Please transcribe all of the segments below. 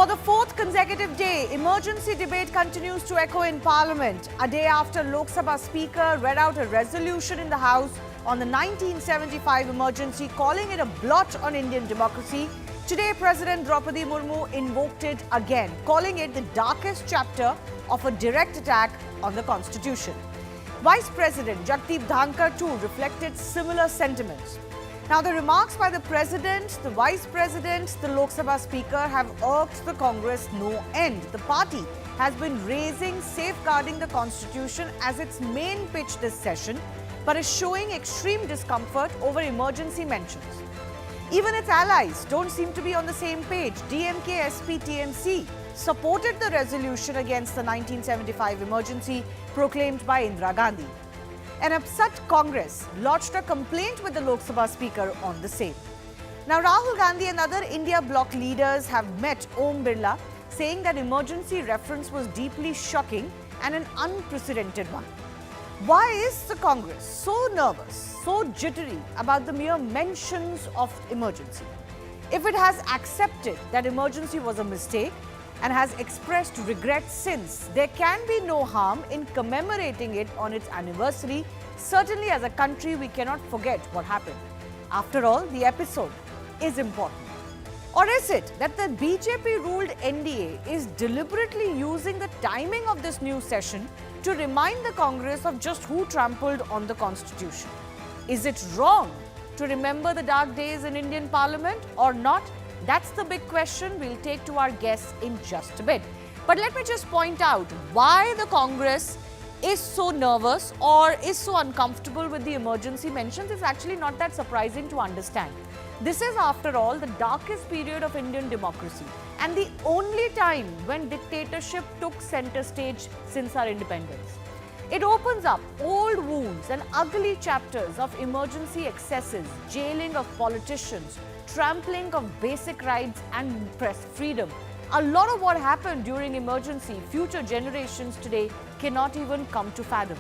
For the fourth consecutive day, emergency debate continues to echo in Parliament. A day after Lok Sabha Speaker read out a resolution in the House on the 1975 emergency, calling it a blot on Indian democracy, today President Droupadi Murmu invoked it again, calling it the darkest chapter of a direct attack on the Constitution. Vice President Jagdeep Dhankar too reflected similar sentiments. Now, the remarks by the President, the Vice President, the Lok Sabha Speaker have irked the Congress no end. The party has been raising safeguarding the Constitution as its main pitch this session, but is showing extreme discomfort over emergency mentions. Even its allies don't seem to be on the same page. DMK, SP, TMC supported the resolution against the 1975 emergency proclaimed by Indira Gandhi. An upset Congress lodged a complaint with the Lok Sabha Speaker on the same. Now, Rahul Gandhi and other India bloc leaders have met Om Birla, saying that emergency reference was deeply shocking and an unprecedented one. Why is the Congress so nervous, so jittery about the mere mentions of emergency? If it has accepted that emergency was a mistake and has expressed regret since, there can be no harm in commemorating it on its anniversary. Certainly, as a country, we cannot forget what happened. After all, the episode is important. Or is it that the BJP-ruled NDA is deliberately using the timing of this new session to remind the Congress of just who trampled on the Constitution? Is it wrong to remember the dark days in Indian Parliament or not? That's the big question we'll take to our guests in just a bit. But let me just point out why the Congress is so nervous or is so uncomfortable with the emergency mentions. Is actually not that surprising to understand. This is, after all, the darkest period of Indian democracy and the only time when dictatorship took center stage since our independence. It opens up old wounds and ugly chapters of emergency excesses, jailing of politicians, trampling of basic rights and press freedom. A lot of what happened during emergency, future generations today cannot even come to fathom.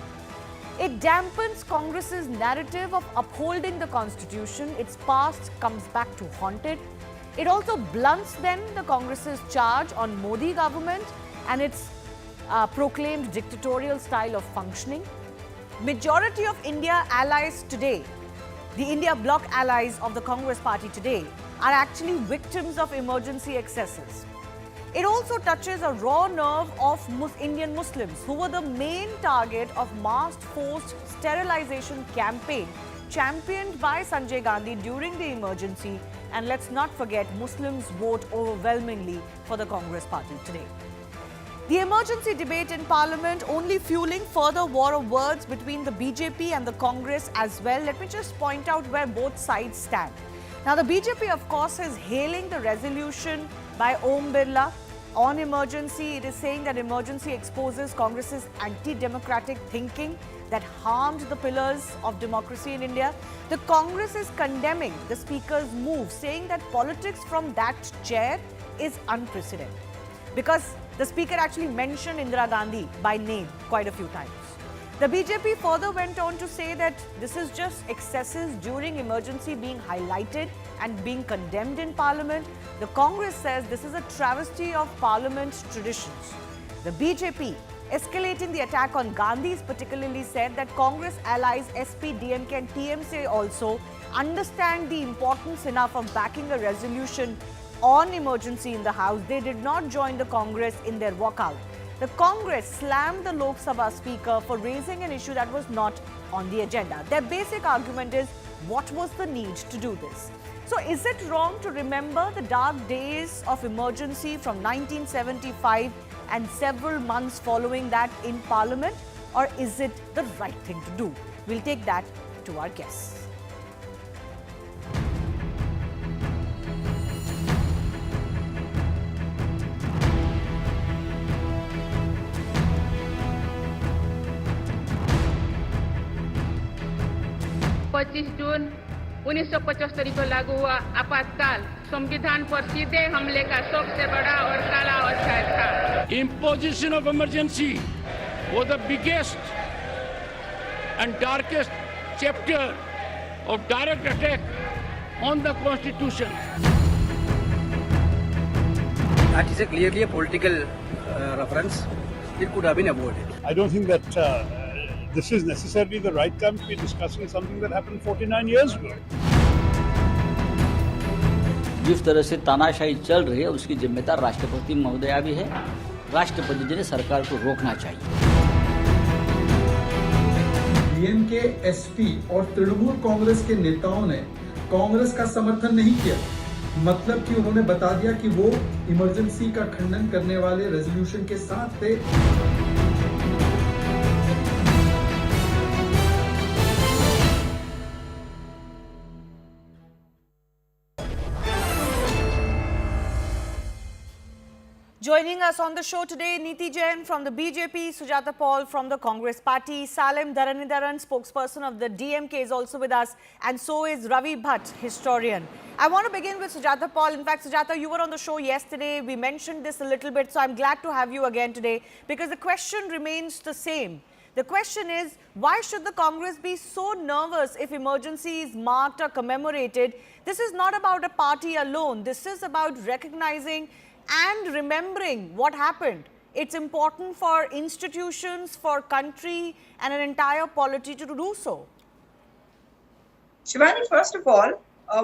It dampens Congress's narrative of upholding the Constitution. Its past comes back to haunt it. It also blunts then the Congress's charge on Modi government and its proclaimed dictatorial style of functioning. Majority of India allies today, the India bloc allies of the Congress party today, are actually victims of emergency excesses. It also touches a raw nerve of Indian Muslims, who were the main target of massed forced sterilization campaign championed by Sanjay Gandhi during the emergency. And let's not forget, Muslims vote overwhelmingly for the Congress party today. The emergency debate in Parliament only fueling further war of words between the BJP and the Congress as well. Let me just point out where both sides stand. Now, the BJP, of course, is hailing the resolution by Om Birla on emergency. It is saying that emergency exposes Congress's anti-democratic thinking that harmed the pillars of democracy in India. The Congress is condemning the Speaker's move, saying that politics from that chair is unprecedented, because the Speaker actually mentioned Indira Gandhi by name quite a few times. The BJP further went on to say that this is just excesses during emergency being highlighted and being condemned in Parliament. The Congress says this is a travesty of Parliament traditions. The BJP, escalating the attack on Gandhi's, particularly said that Congress allies SP, DMK and TMC also understand the importance enough of backing a resolution on emergency in the House. They did not join the Congress in their walkout. The Congress slammed the Lok Sabha Speaker for raising an issue that was not on the agenda. Their basic argument is, what was the need to do this? So is it wrong to remember the dark days of emergency from 1975 and several months following that in Parliament? Or is it the right thing to do? We'll take that to our guests. जून 1975 को लागू हुआ आपातकाल संविधान पर सीधे हमले का सबसे बड़ा और काला अध्याय था. Imposition of emergency was the biggest and darkest chapter of direct attack on the Constitution. That is a clearly a political reference. It could have been avoided. I don't think that this is necessarily the right time to be discussing something that happened 49 years ago. जिस तरह से तानाशाही चल रही है उसकी जिम्मेदार राष्ट्रपति महोदया भी है। राष्ट्रपति जी ने सरकार को रोकना चाहिए। डीएमके, एसपी और तृणमूल कांग्रेस के नेताओं ने कांग्रेस का समर्थन नहीं किया, मतलब कि उन्होंने बता दिया कि वो इमरजेंसी का खंडन करने वाले रेजोल्यूशन के साथ थे। Joining us on the show today, Neeti Jain from the BJP, Sujata Paul from the Congress Party, Salem Dharanidharan, spokesperson of the DMK, is also with us, and so is Ravi Bhatt, historian. I want to begin with Sujata Paul. In fact, Sujata, you were on the show yesterday. We mentioned this a little bit, so I'm glad to have you again today, because the question remains the same. The question is, why should the Congress be so nervous if emergency is marked or commemorated? This is not about a party alone. This is about recognizing and remembering what happened. It's important for institutions, for country and an entire polity to do so. Shivani, first of all,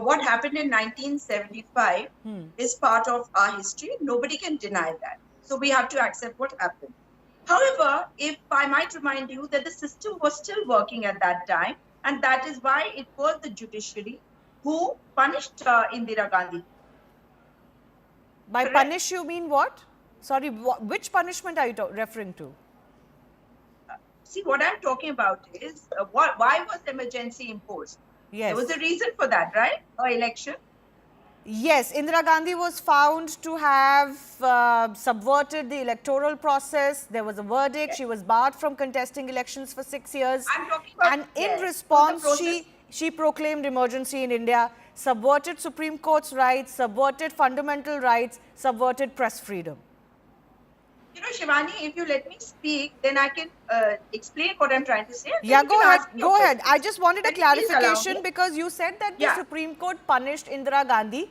what happened in 1975 is part of our history. Nobody can deny that. So we have to accept what happened. However, if I might remind you that the system was still working at that time, and that is why it was the judiciary who punished Indira Gandhi. By punish, you mean what? Sorry, which punishment are you referring to? See, what I'm talking about is why was emergency imposed? Yes. There was a reason for that, right? Or election? Yes, Indira Gandhi was found to have subverted the electoral process. There was a verdict. Yes. She was barred from contesting elections for 6 years. I'm talking about, and in response, she proclaimed emergency in India, subverted Supreme Court's rights, subverted fundamental rights, subverted press freedom. You know, Shivani, if you let me speak, then I can explain what I'm trying to say. Yeah, go ahead. Go ahead. I just wanted a clarification because you said that the Supreme Court punished Indira Gandhi.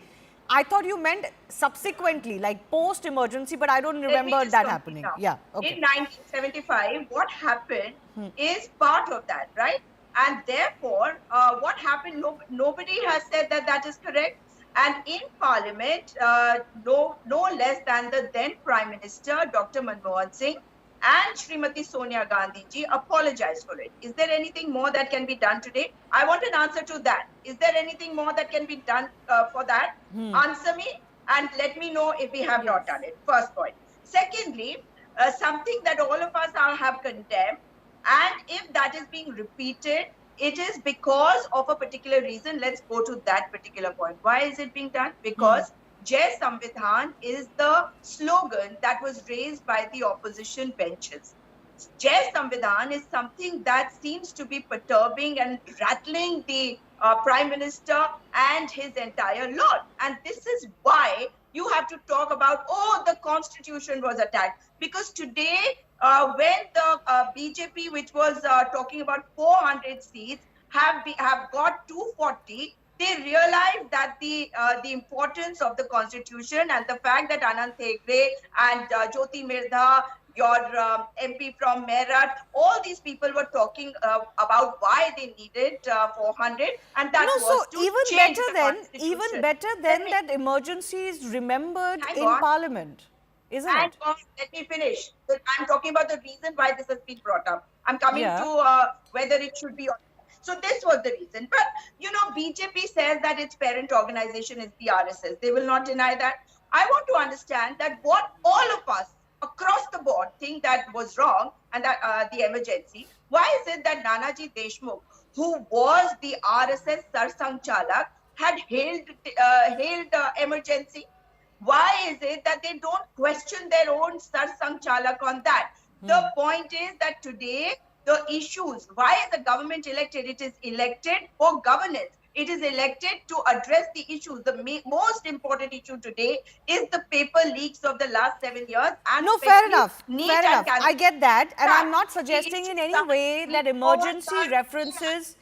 I thought you meant subsequently, like post-emergency, but I don't remember that happening. Now. Yeah, okay. In 1975, what happened is part of that, right? And therefore, what happened, nobody has said that that is correct. And in Parliament, no less than the then Prime Minister, Dr. Manmohan Singh, and Srimati Sonia Gandhi ji apologized for it. Is there anything more that can be done today? I want an answer to that. Is there anything more that can be done for that? Answer me and let me know if we have not done it. First point. Secondly, something that all of us have condemned, and if that is being repeated, it is because of a particular reason. Let's go to that particular point. Why is it being done? Because Jai Samvidhan is the slogan that was raised by the opposition benches. Jai Samvidhan is something that seems to be perturbing and rattling the Prime Minister and his entire lot. And this is why you have to talk about, oh, the constitution was attacked. Because today, when the BJP, which was talking about 400 seats, have got 240, they realized that the importance of the constitution and the fact that Anand Thekre and Jyoti Mirdha, your MP from Meerut, all these people were talking about why they needed 400, and that was to change the constitution. Even better than that emergency is remembered in Parliament, isn't it? Let me finish. I'm talking about the reason why this has been brought up. I'm coming to whether it should be or not. So this was the reason. But, you know, BJP says that its parent organization is the RSS. They will not deny that. I want to understand that what all of us across the board think that was wrong, and that the emergency. Why is it that Nanaji Deshmukh, who was the RSS Sarsang Chalak, had hailed emergency? Why is it that they don't question their own Sarsang Chalak on that? The point is that today, the issues, why is the government elected? It is elected for governance. It is elected to address the issues. The most important issue today is the paper leaks of the last 7 years. And no, fair enough. Fair enough. I get that. And I'm not suggesting in any way that emergency references...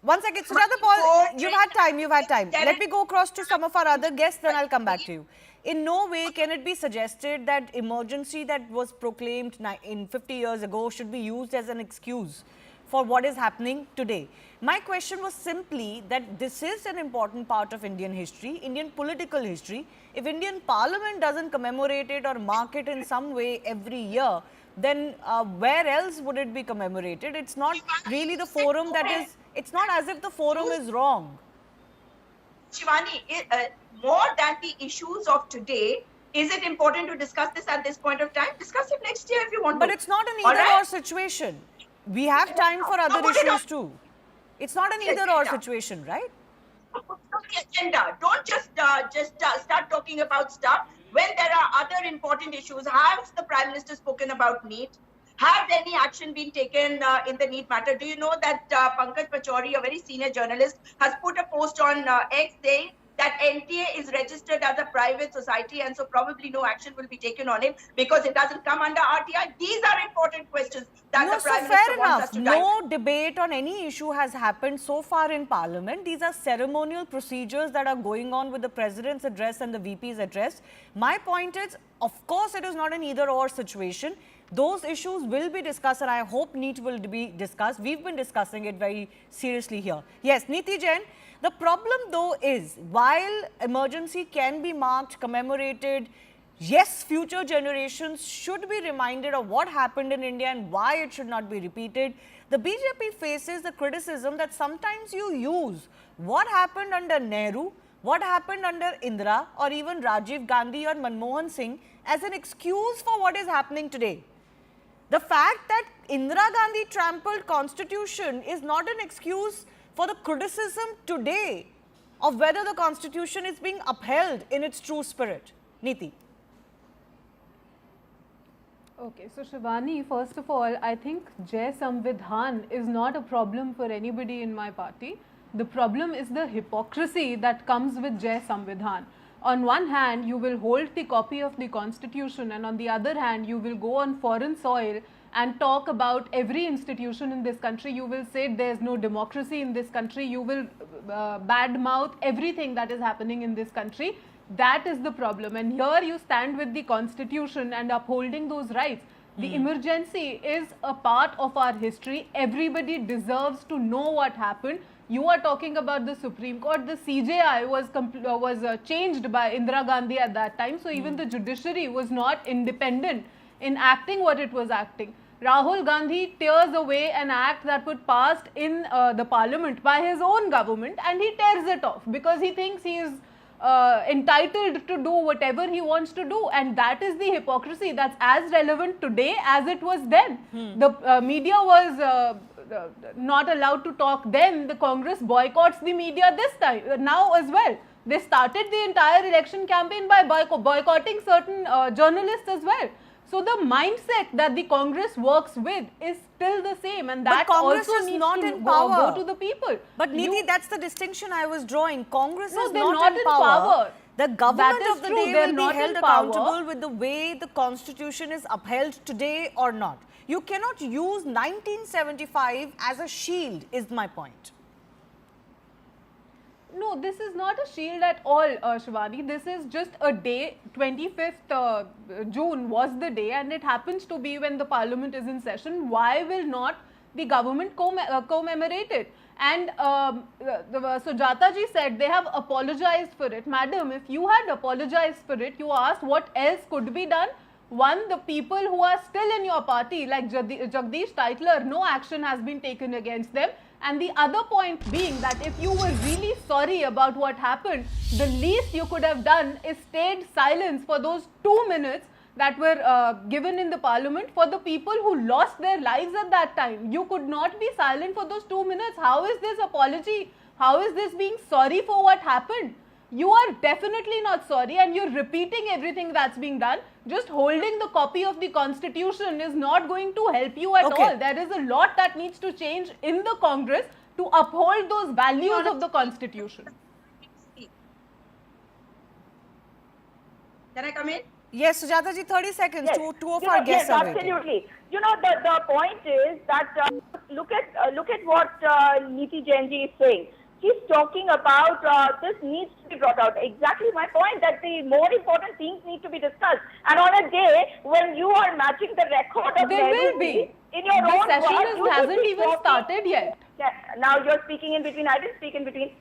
One second, Sujata Paul, you've had time. Let me go across to some of our other guests, then I'll come back to you. in no way can it be suggested that emergency that was proclaimed in 50 years ago should be used as an excuse for what is happening today. My question was simply that this is an important part of Indian history, Indian political history. If Indian Parliament doesn't commemorate it or mark it in some way every year, then where else would it be commemorated? It's not really the forum that is, it's not as if the forum is wrong. Shivani, more than the issues of today, is it important to discuss this at this point of time? Discuss it next year if you want But to. it's not an either-or situation. We have time for other issues too. It's not an either-or situation, right? The agenda. Don't just start talking about stuff when there are other important issues. Has the Prime Minister spoken about NEET? Has any action been taken in the NEET matter? Do you know that Pankaj Pachauri, a very senior journalist, has put a post on X saying that NTA is registered as a private society and so probably no action will be taken on it because it doesn't come under RTI? These are important questions that the Prime Minister wants us to dive. No debate on any issue has happened so far in Parliament. These are ceremonial procedures that are going on with the President's address and the VP's address. My point is, of course, it is not an either-or situation. Those issues will be discussed and I hope NEET will be discussed. We've been discussing it very seriously here. Yes, Neeti Jain, the problem though is, while emergency can be marked, commemorated, yes, future generations should be reminded of what happened in India and why it should not be repeated. The BJP faces the criticism that sometimes you use what happened under Nehru, what happened under Indira or even Rajiv Gandhi or Manmohan Singh as an excuse for what is happening today. The fact that Indira Gandhi trampled constitution is not an excuse for the criticism today of whether the constitution is being upheld in its true spirit. Neeti. Okay, so Shivani, first of all, I think Jai Samvidhan is not a problem for anybody in my party. The problem is the hypocrisy that comes with Jai Samvidhan. On one hand, you will hold the copy of the constitution and on the other hand, you will go on foreign soil and talk about every institution in this country. You will say there is no democracy in this country. You will badmouth everything that is happening in this country. That is the problem. And here you stand with the constitution and upholding those rights. The emergency is a part of our history. Everybody deserves to know what happened. You are talking about the Supreme Court. The CJI was changed by Indira Gandhi at that time. So even the judiciary was not independent in acting what it was acting. Rahul Gandhi tears away an act that was passed in the parliament by his own government and he tears it off because he thinks he is entitled to do whatever he wants to do, and that is the hypocrisy that's as relevant today as it was then. The media was not allowed to talk then. The Congress boycotts the media this time, now as well. They started the entire election campaign by boycotting certain journalists as well. So the mindset that the Congress works with is still the same, and that Congress also is needs not to in power. go to the people. But Neeti, that's the distinction I was drawing. Congress No, is they're not in power. The government That is of the true. day They're will be not held in power. accountable with the way the constitution is upheld today or not. You cannot use 1975 as a shield, is my point. No, this is not a shield at all, Shivani. This is just a day. 25th June was the day, and it happens to be when the parliament is in session. Why will not the government commemorate it? And Sujata ji said they have apologized for it. Madam, if you had apologized for it, you asked what else could be done. One, the people who are still in your party, like Jagdish Titler, no action has been taken against them. And the other point being that if you were really sorry about what happened, the least you could have done is stayed silence for those 2 minutes that were given in the parliament for the people who lost their lives at that time. You could not be silent for those 2 minutes. How is this apology? How is this being sorry for what happened? You are definitely not sorry and you're repeating everything that's being done. Just holding the copy of the constitution is not going to help you at all. There is a lot that needs to change in the Congress to uphold those values of the constitution. Can I come in? Yes, Sujata ji, 30 seconds. Yes. Two of our guests are waiting. Absolutely. You know, the point is that look at what Neeti Jain ji is saying. he's talking about this needs to be brought out. Exactly my point, that the more important things need to be discussed. And on a day when you are matching the record of There will be. in your The own session words, you should hasn't be even talking- started yet. Yeah, now you're speaking in between. I didn't speak in between.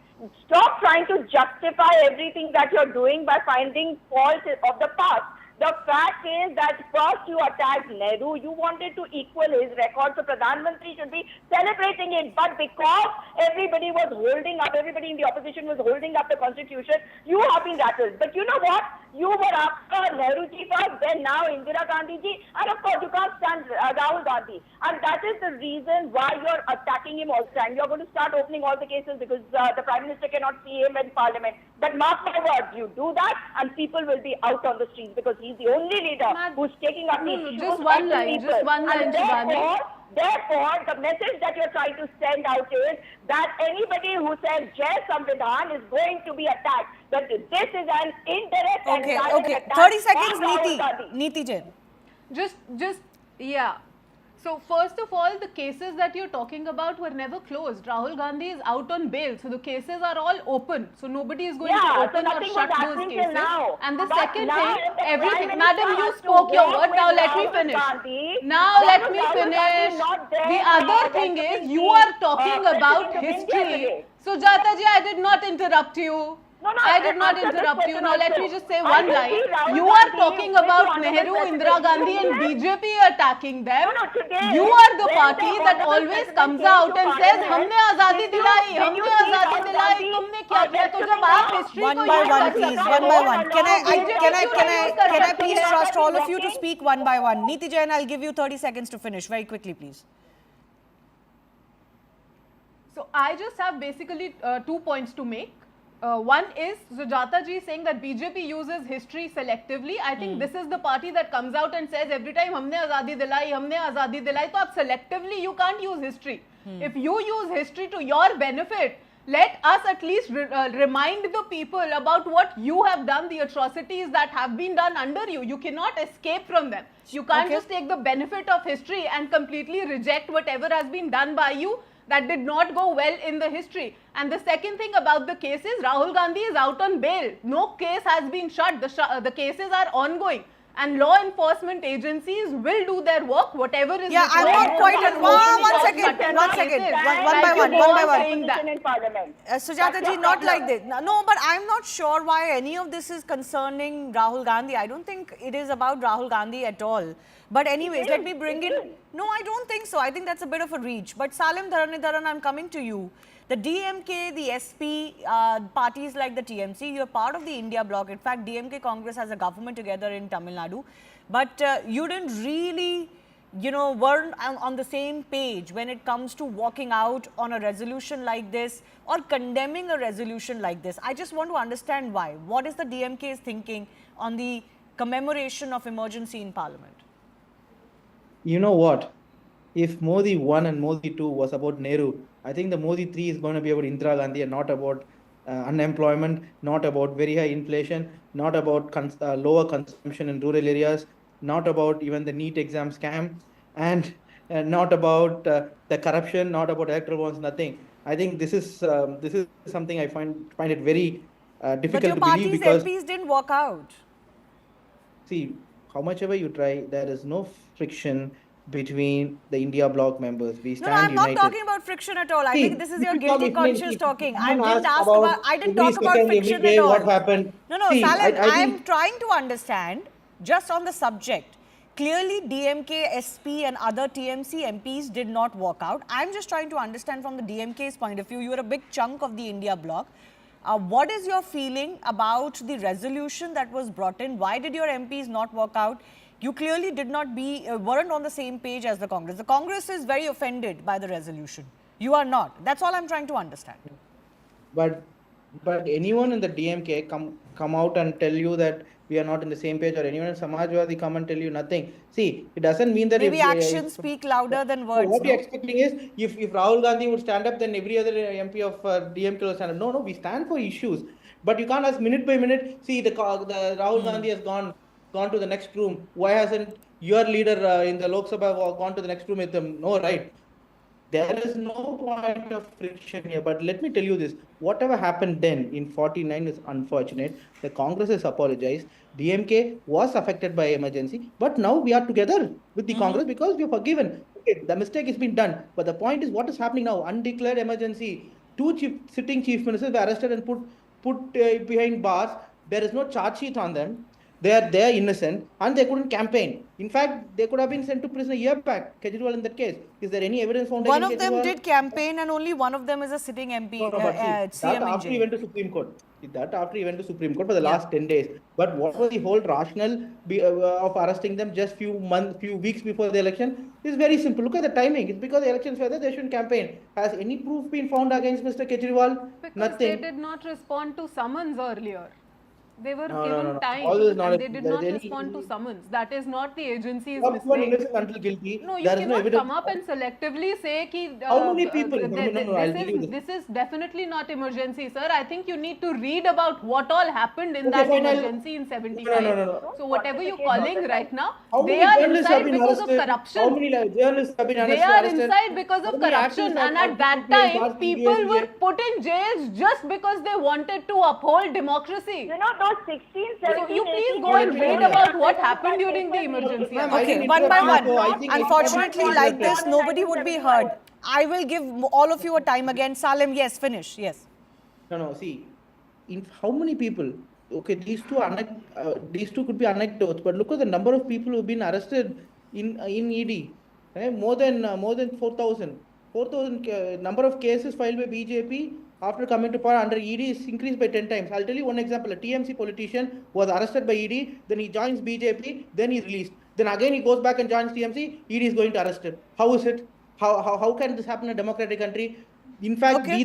Stop trying to justify everything that you're doing by finding fault of the past. The fact is that first you attacked Nehru, you wanted to equal his record, so Pradhan Mantri should be celebrating it. But because everybody was holding up, everybody in the opposition was holding up the constitution, you have been rattled. But you know what? You were after Nehru ji first, then now Indira Gandhi ji, and of course you can't stand Rahul Gandhi. And that is the reason why you're attacking him all the time. You're going to start opening all the cases because the Prime Minister cannot see him in Parliament. But mark my words, you do that and people will be out on the streets because he's the only leader who's taking up the issues just of one the line, people. just one line, And Shivani. therefore, the message that you're trying to send out is that anybody who says Jai Samvidhan is going to be attacked. That this is an indirect and direct Okay. attack 30 seconds, on Rahul Gandhi. Neeti Jain. Yeah. So first of all, the cases that you're talking about were never closed. Rahul Gandhi is out on bail, so the cases are all open. So nobody is going to Yeah, so open or nothing was shut those happening till cases. now. And the But second now thing, if the everything. Prime Madam, Minister you has to spoke your work word. with Now let me Rahul finish. Gandhi, Now why let was me Rahul Gandhi finish. not there The for other thing is, representing you are talking President about of India history. today? Sujata ji, I did not interrupt you. No, I did not answer this interrupt you. question Now let also. me just say I one can see line. Rahul You are Gandhi talking with about the Nehru, honorable Indira Gandhi and president. BJP attacking them. No, today, You are the when party the that honorable always president comes came out to and says, Parliament, हमने आजादी दिलाई, did you हमने see आजादी Rahul दिलाई, Gandhi तुमने क्या किया? तो जब आप history One को by use one, कर please. सकते One हो, by one. Can I BJP please क्यों trust all of you to working? speak one by one? Neeti Jain, I'll give you 30 seconds to finish. Very quickly, please. So I just have basically 2 points to make. One is Sujata ji saying that BJP uses history selectively. I think this is the party that comes out and says every time हमने आजादी दिलाई, तो आप selectively you can't use history. If you use history to your benefit, let us at least remind the people about what you have done, the atrocities that have been done under you. You cannot escape from them. You can't just take the benefit of history and completely reject whatever has been done by you that did not go well in the history. And the second thing about the case is Rahul Gandhi is out on bail. No case has been shut. The cases are ongoing. And law enforcement agencies will do their work, whatever is Yeah, I'm not quite. One second. One by one. Sujata ji, not like this. No, but I'm not sure why any of this is concerning Rahul Gandhi. I don't think it is about Rahul Gandhi at all. But anyways, let me bring in. No, I don't think so. I think that's a bit of a reach. But Salim Dharanidharan, I'm coming to you. The DMK, the SP, parties like the TMC, you're part of the India bloc. In fact, DMK Congress has a government together in Tamil Nadu. But you didn't really, weren't on the same page when it comes to walking out on a resolution like this or condemning a resolution like this. I just want to understand why. What is the DMK's thinking on the commemoration of emergency in Parliament? You know what? If Modi 1 and Modi 2 was about Nehru, I think the Modi 3 is going to be about Indira Gandhi and not about unemployment, not about very high inflation, not about lower consumption in rural areas, not about even the NEET exam scam, and not about the corruption, not about electoral bonds, nothing. I think this is something I find it very difficult to believe because But your party's MPs didn't walk out. See, how much ever you try, there is no friction between the India bloc members. We stand united. No, I'm united. not talking about friction at all. I think this is your guilty conscience talking. I didn't talk about friction at all. What happened? No, Salim, I'm trying to understand just on the subject. Clearly, DMK, SP and other TMC MPs did not walk out. I'm just trying to understand from the DMK's point of view. You are a big chunk of the India bloc. What is your feeling about the resolution that was brought in? Why did your MPs not walk out? You clearly did not weren't on the same page as the Congress. The Congress is very offended by the resolution. You are not. That's all I'm trying to understand. But anyone in the DMK come out and tell you that we are not in the same page, or anyone in Samajwadi come and tell you nothing. See, it doesn't mean that maybe actions speak louder than words. What you're expecting is if Rahul Gandhi would stand up, then every other MP of DMK will stand up. No, we stand for issues. But you can't ask minute by minute. See, the Rahul Gandhi has gone to the next room. Why hasn't your leader in the Lok Sabha gone to the next room with them? No, right. There is no point of friction here. But let me tell you this: whatever happened then in 49 is unfortunate. The Congress has apologized. DMK was affected by emergency, but now we are together with the Congress because we are forgiven. Okay, the mistake has been done. But the point is, what is happening now? Undeclared emergency. Two sitting chief ministers were arrested and put behind bars. There is no charge sheet on them. They are innocent and they couldn't campaign. In fact, they could have been sent to prison a year back. Kejriwal in that case. Is there any evidence found One against of them Kejriwal? did campaign and only one of them is a sitting MP, No, but see, CM that after he went to Supreme Court. That after he went to Supreme Court for the last 10 days. But what was the whole rationale of arresting them just few weeks before the election? Is very simple. Look at the timing. It's because the elections were there, they shouldn't campaign. Has any proof been found against Mr. Kejriwal? Because Nothing. they did not respond to summons earlier. They were No, given no, no. time All is not and they did not any- respond to summons. That is not the agency's One mistake. innocent until guilty. No, you There is no cannot evidence. come up and selectively say ki, How many people? No, I'll tell you this is definitely not emergency, sir. I think you need to read about what all happened in Okay, that fine, emergency in 75. No. So whatever you're calling right now, How they many are journalists have inside been because of arrested? corruption. How many journalists have been They arrested? are inside because How of many corruption, activists and have at that been time, charged in people were BJP? put in jails just because they wanted to uphold democracy. You know, those 16, So 17, you please 18 go and years read ago, about what happened during the emergency. Ma'am, I Okay, didn't one by interrupt one. you, so I think Unfortunately, it's like not this, nobody would be heard. I will give all of you a time again. Salim, yes, finish. Yes. No. See, how many people? Okay, these two could be anecdotes, but look at the number of people who've been arrested in ED. More than 4,000. 4,000 number of cases filed by BJP after coming to power under ED is increased by 10 times. I'll tell you one example. A TMC politician was arrested by ED, then he joins BJP, then he's released. Then again he goes back and joins TMC, ED is going to arrest him. How is it? How can this happen in a democratic country? In fact, Okay.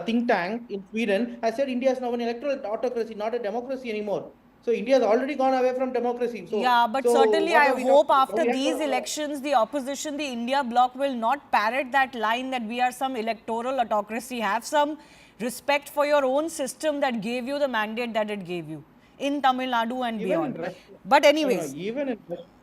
think tank in Sweden has said India is now an electoral autocracy, not a democracy anymore. So India has already gone away from democracy. So, Yeah, but so certainly what I are we hope talking- after we have these to- elections, the opposition, the India bloc will not parrot that line that we are some electoral autocracy. Have some respect for your own system that gave you the mandate that it gave you in Tamil Nadu and Even in beyond. Russia- But No, anyways. even in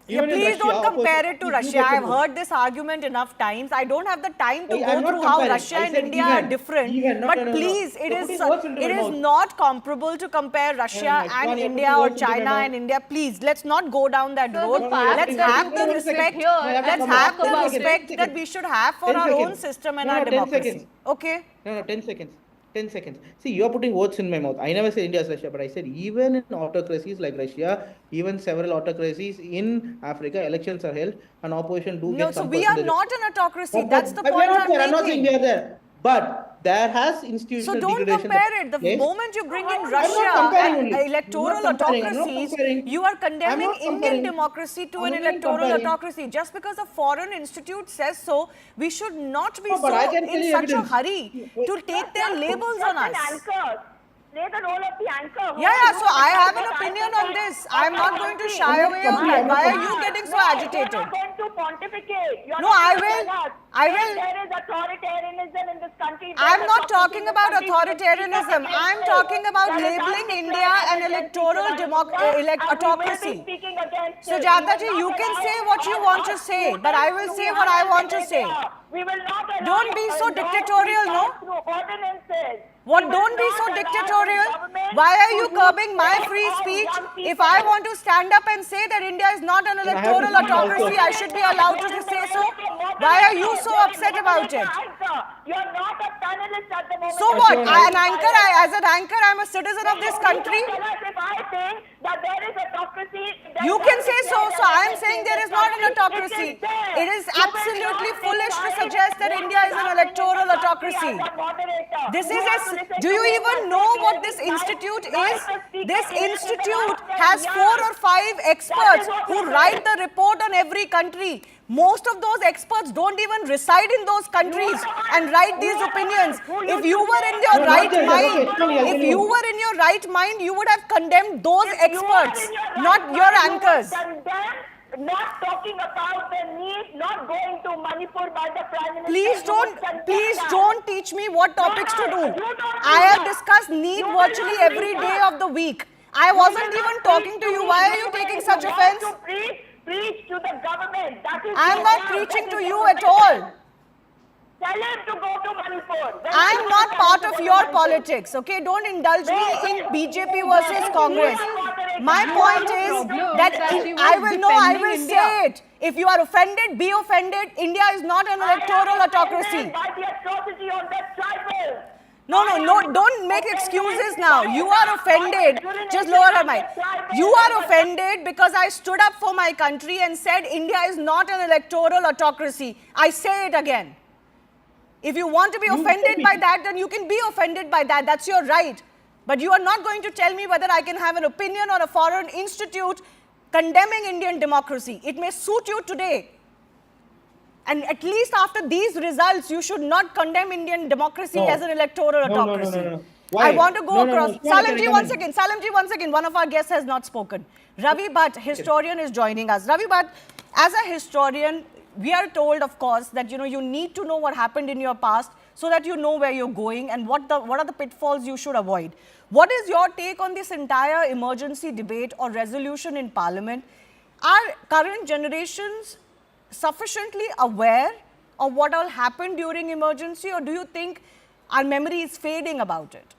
Yeah, even in please Russia, don't compare opposite- it to you Russia. get I've the heard this argument enough times. I don't have the time to I'm go not through how comparing. Russia I and said India even. are different. Even. No, but no. please, You're putting words into it my is mouth. not comparable to compare Russia No, and Shivani, you're India putting or words into my China mouth. and India. Please, let's not go down that Sir, road. the fact Let's that have you the can respect. sit here Let's and have talk the about respect it. that we should have for 10 our own seconds. system and No, our 10 democracy. seconds. Okay. No, 10 seconds. 10 seconds. See, you're putting words in my mouth. I never said India is Russia, but I said even in autocracies like Russia, even several autocracies in Africa, elections are held and opposition do No, get so some we are percentage. not an autocracy. But- That's the but point we're not I'm there. I'm not saying making. we are there. But there has institutional So don't degradation compare that it. The takes place. moment you bring in I'm not Russia comparing and only. electoral I'm not comparing. autocracies, you are condemning I'm not Indian comparing. democracy to I'm an not electoral comparing. autocracy. Just because a foreign institute says so, we should not be No, but I can tell in you such evidence. a hurry to take their labels on us. Anchor. Play the role of the anchor. Yeah, so I have an opinion on this. I'm not going to shy away on that. Why are you getting so agitated? You're not going to pontificate. You're No, not I going to will. tell us I if will. There is authoritarianism in this country. I'm There is not democracy talking in this about country. authoritarianism. Speak up I'm against talking it. about There is labeling undeclared India an emergency electoral to run India, and we will be autocracy. speaking against it. Sujata ji, We will you not can allow say what you want to our say, but I will students say to what I want to have say. India. We will not allow Don't be so laws to be dictatorial, no? passed through ordinances. What, We will don't be not so allow the dictatorial? government Why are to you use curbing my force free on speech? young If people. I want to stand up and say that India is not an I have to electoral speak autocracy, also. I should be allowed to say so. Why are you so upset about it? You're not a panelist at the moment. So what? As an anchor, I'm a citizen of this country. If I think that there is autocracy, then You can say so. So I am there saying is there is not an autocracy. It is there. It is You will absolutely not foolish to decide suggest that what India is an happening in electoral the country autocracy. as a moderator. This You is have to a. listen Do to you me even and know speak what in this life. institute Life is? is speaking This in the institute last 10 has 4 years. or 5 experts what who we write say. the report on every country. Most of those experts don't even reside in those countries and write these opinions. If you were in your No, right not there, mind, okay, Shivani, I'll if tell you you. were in your right mind, you would have condemned those If you are experts, in your right not mind, your you would anchors. condemn not talking about the need, not going to Manipur by the Prime Minister. Please You would condemn that. don't teach me what topics to do. you don't do I have that. discussed need You will virtually not every do day that. of the week. I wasn't even talking to you. Why are you taking such offense? Preach to the government. That is I'm your not job. preaching That to is you your at all. mission. Tell him to go to Manipur. I'm not part of your politics, okay? Don't indulge me in BJP versus Congress. My point is that I will say it. If you are offended, be offended. India is not an electoral autocracy. By the atrocity on the tribal. No, don't make excuses now. You are offended. Just lower your mic. You are offended because I stood up for my country and said India is not an electoral autocracy. I say it again. If you want to be offended by that, then you can be offended by that. That's your right. But you are not going to tell me whether I can have an opinion on a foreign institute condemning Indian democracy. It may suit you today. And at least after these results, you should not condemn Indian democracy as an electoral autocracy. No. Why? I want to go across. Salamji, once once again. One of our guests has not spoken. Ravi Bhatt, historian, is joining us. Ravi Bhatt, as a historian, we are told, of course, that you need to know what happened in your past so that you know where you're going and what are the pitfalls you should avoid. What is your take on this entire emergency debate or resolution in Parliament? Are current generations sufficiently aware of what all happened during emergency, or do you think our memory is fading about it?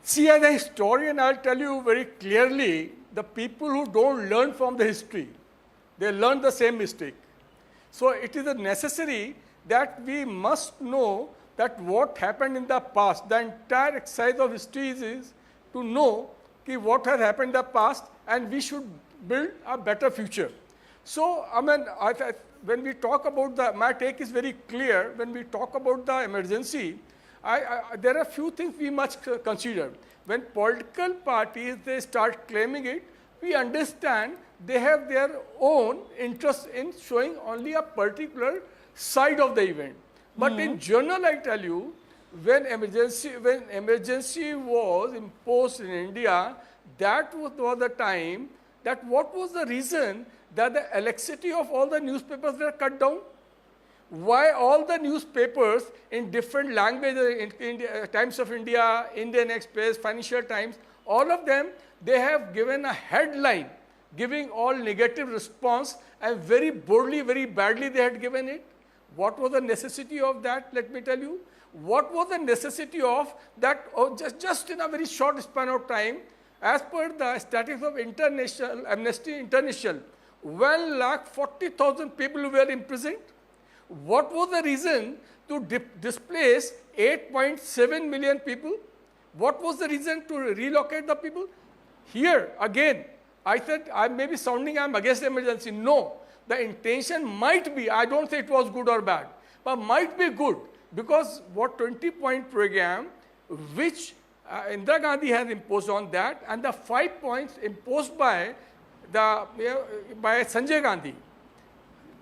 See, as a historian, I'll tell you very clearly, the people who don't learn from the history, they learn the same mistake. So it is necessary that we must know that what happened in the past. The entire exercise of history is to know what has happened in the past, and we should build a better future. So, I mean, when we talk about my take is very clear. When we talk about the emergency, there are a few things we must consider. When political parties, they start claiming it, we understand they have their own interest in showing only a particular side of the event. But in general, I tell you, when emergency was imposed in India, that was the time that what was the reason that the electricity of all the newspapers were cut down? Why all the newspapers in different languages, in Times of India, Indian Express, Financial Times, all of them, they have given a headline giving all negative response, and very boldly, very badly they had given it. What was the necessity of that? Let me tell you. What was the necessity of that? Just in a very short span of time, as per the statistics of Amnesty International, 1,40,000 people were imprisoned. What was the reason to displace 8.7 million people? What was the reason to relocate the people? Here, again, I said I may be sounding I'm against emergency. No, the intention might be, I don't say it was good or bad, but might be good, because what 20-point program, which Indira Gandhi has imposed on that, and the 5 points imposed by Sanjay Gandhi.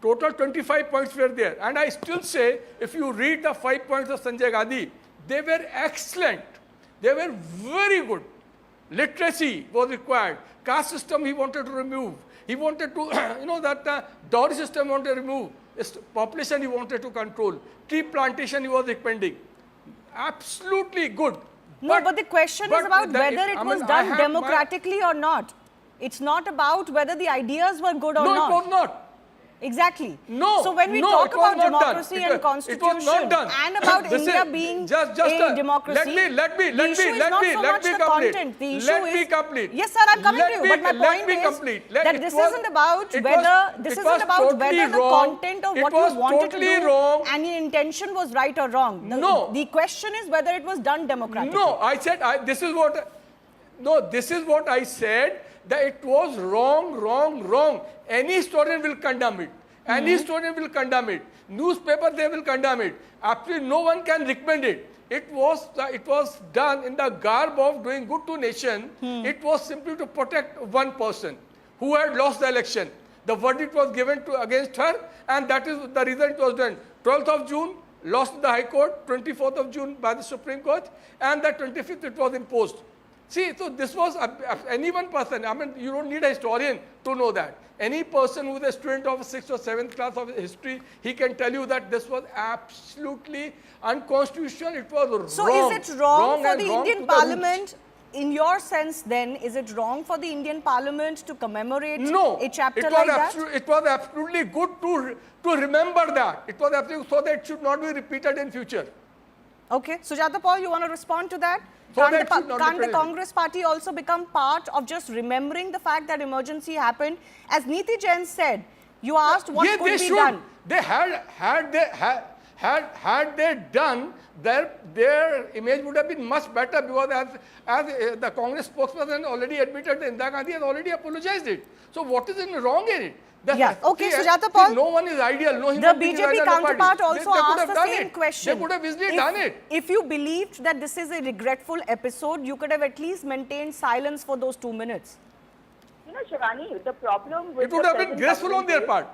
Total 25 points were there. And I still say, if you read the 5 points of Sanjay Gandhi, they were excellent. They were very good. Literacy was required. Caste system he wanted to remove. He wanted to, that dowry system he wanted to remove. Population he wanted to control. Tree plantation he was recommending. Absolutely good. No, but the question is about whether it was done democratically or not. It's not about whether the ideas were good or not. No, it was not. Exactly. No. So when we talk about democracy and constitution and about India being a democracy, the issue is not so much the content. The issue is, yes, sir, I'm coming to you. But my point is that this isn't about whether the content of what you wanted to do and your intention was right or wrong. The question is whether it was done democratically. No, I said this is what I said, that it was wrong. Any historian will condemn it. Any historian will condemn it. Newspaper, they will condemn it. Absolutely no one can recommend it. It was done in the garb of doing good to nation. It was simply to protect one person who had lost the election. The verdict was given against her, and that is the reason it was done. 12th of June, lost the High Court. 24th of June by the Supreme Court, and the 25th it was imposed. See, so this was any one person. I mean, you don't need a historian to know that. Any person who is a student of 6th or 7th class of history, he can tell you that this was absolutely unconstitutional. It was wrong. So is it wrong for the Indian Parliament in your sense then, is it wrong for the Indian Parliament to commemorate a chapter it was like that? It was absolutely good to remember that. It was absolutely so that it should not be repeated in future. Okay, Sujata Paul, you want to respond to that? So Can't the Congress party also become part of just remembering the fact that emergency happened? As Neeti Jain said, you asked what could be done. They had they done, their image would have been much better, because as the Congress spokesperson already admitted, Indira Gandhi has already apologized it. So what is wrong in it? Sujata Paul. No one is ideal. No the BJP counterpart also asked the same question. They could have easily done it. If you believed that this is a regretful episode, you could have at least maintained silence for those 2 minutes. You know, Shivani, the problem with it would have been graceful on their part.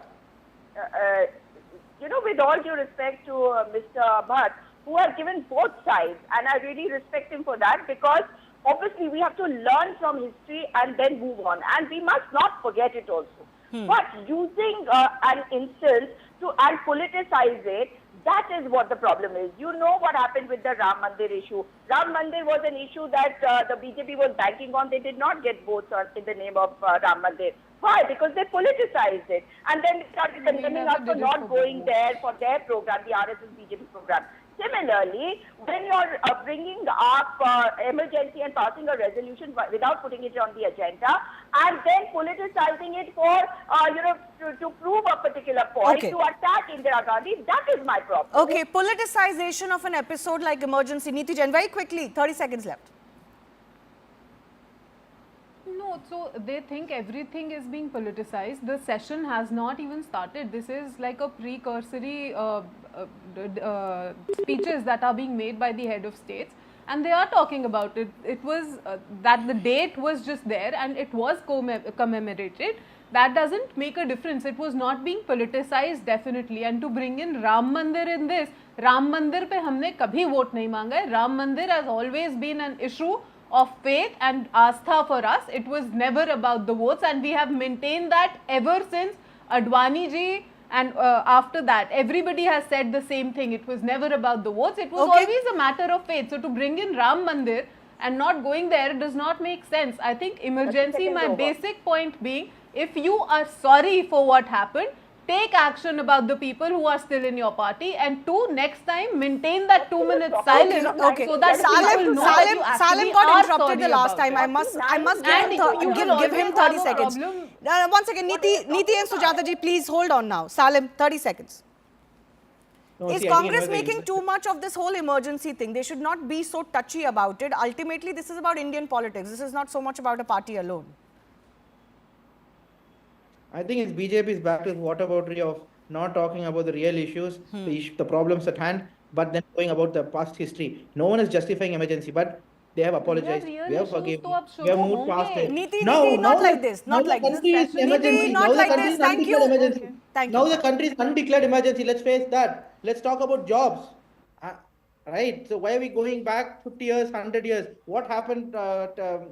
You know, with all due respect to Mr. Bhatt, who has given both sides, and I really respect him for that, because obviously we have to learn from history and then move on, and we must not forget it also. But using an instance and politicize it, that is what the problem is. You know what happened with the Ram Mandir issue. Ram Mandir was an issue that the BJP was banking on. They did not get votes in the name of Ram Mandir. Why? Because they politicized it. And then they started condemning us for not going there for their program, the RSS BJP program. Similarly, when you're bringing up emergency and passing a resolution without putting it on the agenda, and then politicizing it for, to prove a particular point, to attack Indira Gandhi, that is my problem. Okay, politicization of an episode like emergency. Neeti Jain, very quickly, 30 seconds left. No, so they think everything is being politicized. The session has not even started. This is like a precursory speeches that are being made by the head of states, and they are talking about it. It was that the date was just there and it was commemorated. That doesn't make a difference. It was not being politicized, definitely. And to bring in Ram Mandir in this, Ram Mandir pe humne kabhi vote nahi manga hai. Ram Mandir has always been an issue of faith and astha for us. It was never about the votes, and we have maintained that ever since Advani ji, and after that everybody has said the same thing. It was never about the votes. It was always a matter of faith. So to bring in Ram Mandir and not going there does not make sense. I think emergency, my basic point being, if you are sorry for what happened, take action about the people who are still in your party, and next time maintain that 2 minutes silence so that people know that you actually got interrupted the last time. I must give him 30 seconds. Once again, Neeti and Sujata ji, please hold on now. Salim, 30 seconds. Is Congress making too much of this whole emergency thing? They should not be so touchy about it. Ultimately, this is about Indian politics. This is not so much about a party alone. I think it's BJP's back to whataboutery of not talking about the real issues, the problems at hand, but then going about the past history. No one is justifying emergency, but they have apologized. We have forgiven. We have moved past it. Neeti, not like this. Not like this. Neeti, not like this. Thank you. Thank you. Now the country is undeclared emergency. Let's face that. Let's talk about jobs. Right. So why are we going back 50 years, 100 years? What happened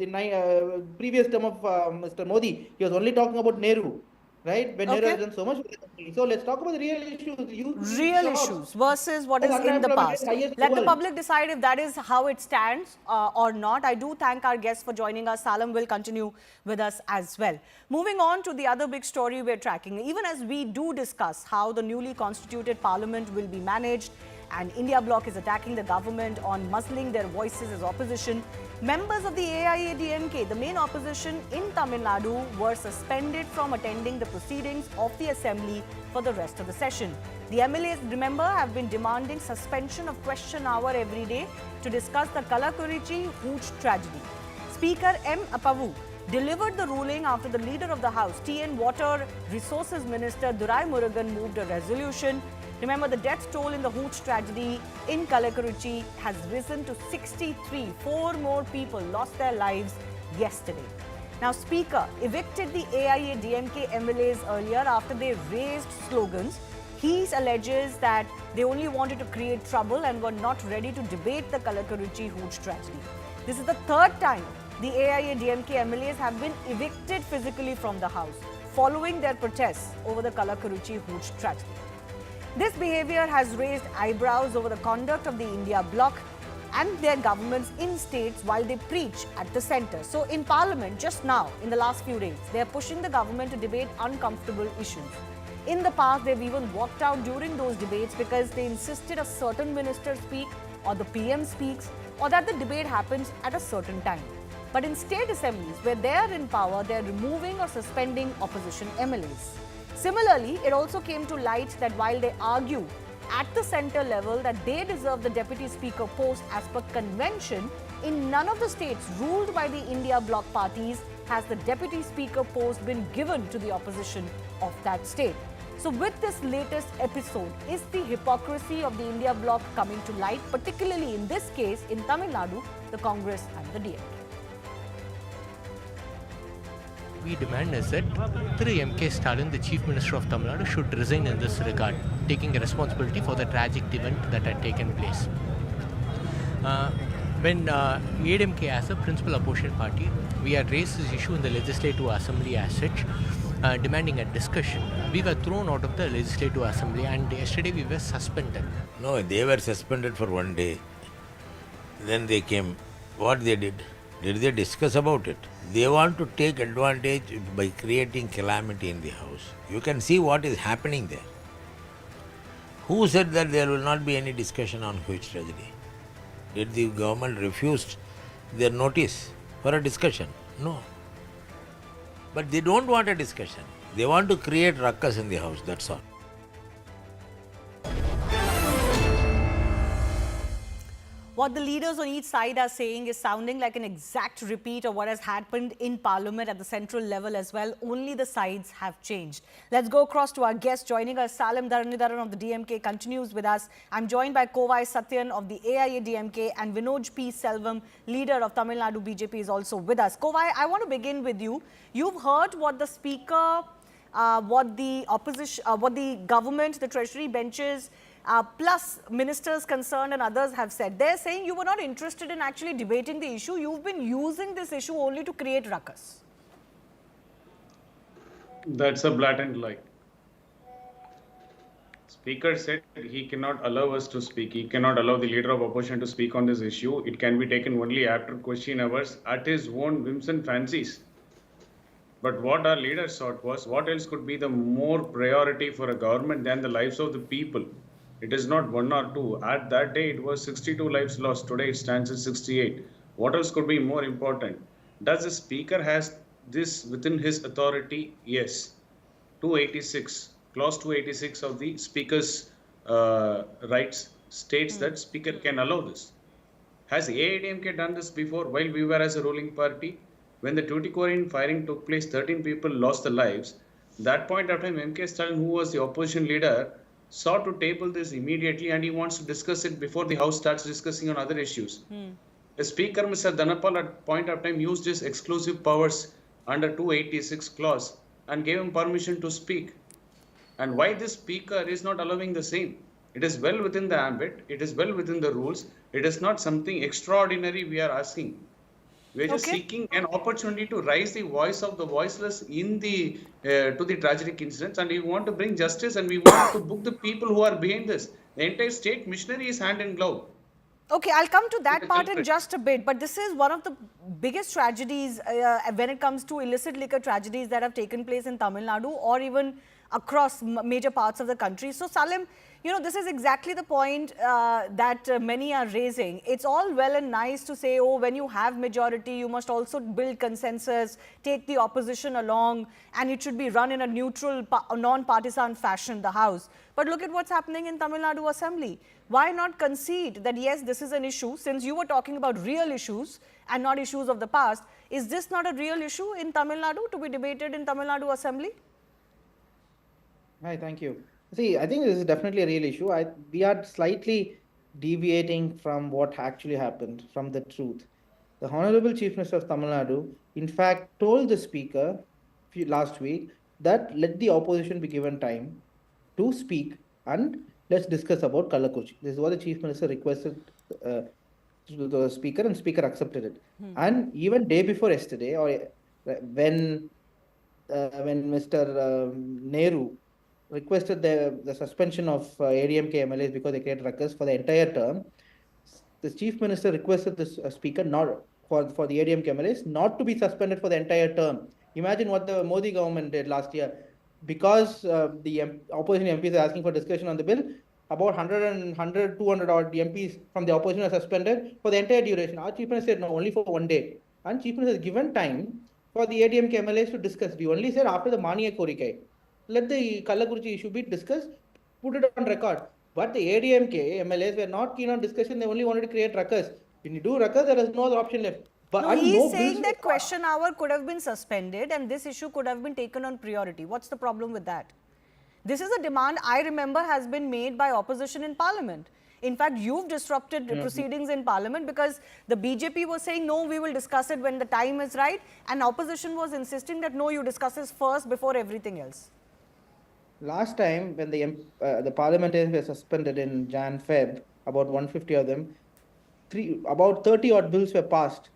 in previous term of Mr. Modi? He was only talking about Nehru. Right? When Nehru has done so much. So let's talk about the real issues. Real issues versus what is in the past. Let the public decide if that is how it stands or not. I do thank our guests for joining us. Salam will continue with us as well. Moving on to the other big story we're tracking. Even as we do discuss how the newly constituted parliament will be managed, and India bloc is attacking the government on muzzling their voices as opposition, members of the AIADMK, the main opposition in Tamil Nadu, were suspended from attending the proceedings of the assembly for the rest of the session. The MLAs, remember, have been demanding suspension of question hour every day to discuss the Kallakurichi Hooch tragedy. Speaker M. Appavu delivered the ruling after the leader of the House, TN Water Resources Minister Droupadi Murmu, moved a resolution. Remember, the death toll in the Hooch tragedy in Kallakurichi has risen to 63. 4 more people lost their lives yesterday. Now, Speaker evicted the AIADMK MLAs earlier after they raised slogans. He alleges that they only wanted to create trouble and were not ready to debate the Kallakurichi Hooch tragedy. This is the 3rd time the AIADMK MLAs have been evicted physically from the House following their protests over the Kallakurichi Hooch tragedy. This behavior has raised eyebrows over the conduct of the India bloc. and their governments in states while they preach at the center. So in Parliament, just now, in the last few days, they are pushing the government to debate uncomfortable issues. In the past, they've even walked out during those debates because they insisted a certain minister speak, or the PM speaks, or that the debate happens at a certain time. But in state assemblies, where they are in power, they are removing or suspending opposition MLAs. Similarly, it also came to light that while they argue at the center level that they deserve the deputy speaker post as per convention, in none of the states ruled by the India bloc parties has the deputy speaker post been given to the opposition of that state. So with this latest episode, is the hypocrisy of the India bloc coming to light, particularly in this case in Tamil Nadu, the Congress and the DMK? We demand is that Thru M.K. Stalin, the Chief Minister of Tamil Nadu, should resign in this regard, taking responsibility for the tragic event that had taken place. When ADMK as a principal opposition party, we had raised this issue in the Legislative Assembly as such, demanding a discussion. We were thrown out of the Legislative Assembly and yesterday we were suspended. No, they were suspended for one day. Then they came. What they did? Did they discuss about it? They want to take advantage by creating calamity in the house. You can see what is happening there. Who said that there will not be any discussion on huge tragedy? Did the government refuse their notice for a discussion? No. But they don't want a discussion. They want to create ruckus in the house, that's all. What the leaders on each side are saying is sounding like an exact repeat of what has happened in Parliament at the central level as well. Only the sides have changed. Let's go across to our guest. Joining us, Salim Dharanidharan of the DMK continues with us. I'm joined by Kovai Satyan of the AIA DMK and Vinod P. Selvam, leader of Tamil Nadu BJP, is also with us. Kovai, I want to begin with you. You've heard what the Speaker, what the opposition, what the government, the Treasury benches, plus ministers concerned and others have said. They're saying you were not interested in actually debating the issue. You've been using this issue only to create ruckus. That's a blatant lie. Speaker said he cannot allow us to speak. He cannot allow the leader of opposition to speak on this issue. It can be taken only after question hours at his own whims and fancies. But what our leaders thought was, what else could be the more priority for a government than the lives of the people? It is not one or two. At that day, it was 62 lives lost. Today, it stands at 68. What else could be more important? Does the Speaker has this within his authority? Yes. 286, clause 286 of the Speaker's rights states that Speaker can allow this. Has AIDMK done this before while we were as a ruling party? When the Tuticorin firing took place, 13 people lost their lives. That point of time, M.K. Stalin, who was the opposition leader, sought to table this immediately and he wants to discuss it before the House starts discussing on other issues. The Speaker, Mr. Dhanapal, at point of time used his exclusive powers under 286 clause and gave him permission to speak. And why this Speaker is not allowing the same? It is well within the ambit, it is well within the rules, it is not something extraordinary we are asking. We are just seeking an opportunity to raise the voice of the voiceless in the to the tragic incidents, and we want to bring justice and we want to book the people who are behind this. The entire state machinery is hand in glove. Okay, I'll come to that part in just a bit, but this is one of the biggest tragedies when it comes to illicit liquor tragedies that have taken place in Tamil Nadu or even across major parts of the country. So Salim, you know, this is exactly the point that many are raising. It's all well and nice to say, oh, when you have majority, you must also build consensus, take the opposition along, and it should be run in a neutral, non-partisan fashion, the House. But look at what's happening in Tamil Nadu Assembly. Why not concede that, yes, this is an issue, since you were talking about real issues and not issues of the past? Is this not a real issue in Tamil Nadu to be debated in Tamil Nadu Assembly? Hi, thank you. See, I think this is definitely a real issue. We are slightly deviating from what actually happened, from the truth. The Honorable Chief Minister of Tamil Nadu, in fact, told the Speaker last week that let the opposition be given time to speak and let's discuss about Kallakurichi. This is what the Chief Minister requested to the Speaker, and Speaker accepted it. And even day before yesterday, or when Mr. Nehru requested the suspension of ADMK MLAs because they created ruckus for the entire term, the Chief Minister requested the Speaker not for the ADMK MLAs not to be suspended for the entire term. Imagine what the Modi government did last year. Because the opposition MPs are asking for discussion on the bill, about 200 odd MPs from the opposition are suspended for the entire duration. Our Chief Minister said no, only for 1 day. And Chief Minister has given time for the ADMK MLAs to discuss. We only said after the Mania Korikai, let the Kallakurichi issue be discussed, put it on record. But the ADMK MLAs were not keen on discussion, they only wanted to create ruckus. When you do ruckus, there is no other option left. But no, he's saying that question hour could have been suspended and this issue could have been taken on priority. What's the problem with that? This is a demand I remember has been made by opposition in Parliament. In fact, you've disrupted proceedings in Parliament because the BJP was saying, no, we will discuss it when the time is right. And opposition was insisting that, no, you discuss this first before everything else. Last time, when the parliamentarians were suspended in Jan-Feb, about 150 of them, about 30 odd bills were passed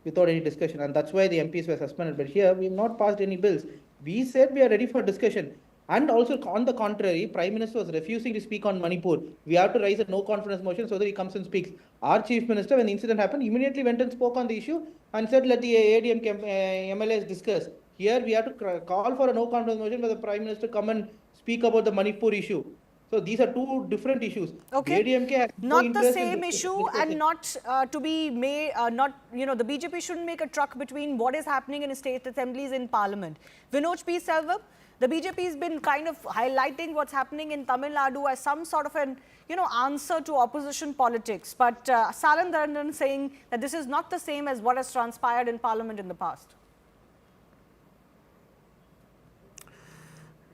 without any discussion, and that's why the MPs were suspended. But here, we have not passed any bills. We said we are ready for discussion. And also, on the contrary, Prime Minister was refusing to speak on Manipur. We have to raise a no-confidence motion so that he comes and speaks. Our Chief Minister, when the incident happened, immediately went and spoke on the issue and said, let the ADMK MLAs discuss. Here, we have to call for a no-confidence motion for the Prime Minister to come and speak about the Manipur issue. So these are two different issues. Okay. The ADMK has not the same issue and not to be made, the BJP shouldn't make a truck between what is happening in state assemblies in Parliament. Vinod P. Selvam, the BJP has been kind of highlighting what's happening in Tamil Nadu as some sort of an, answer to opposition politics. But Salandaran saying that this is not the same as what has transpired in Parliament in the past.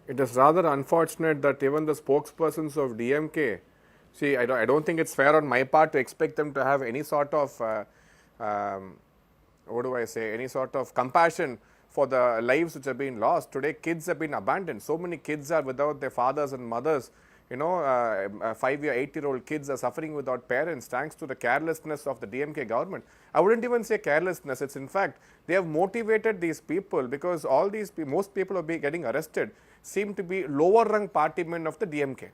It is rather unfortunate that even the spokespersons of DMK, see, I don't think it's fair on my part to expect them to have any sort of, any sort of compassion for the lives which have been lost. Today, kids have been abandoned. So many kids are without their fathers and mothers. 5-year, 8-year-old kids are suffering without parents thanks to the carelessness of the DMK government. I wouldn't even say carelessness. It's in fact, they have motivated these people because most people who are getting arrested seem to be lower rung party men of the DMK.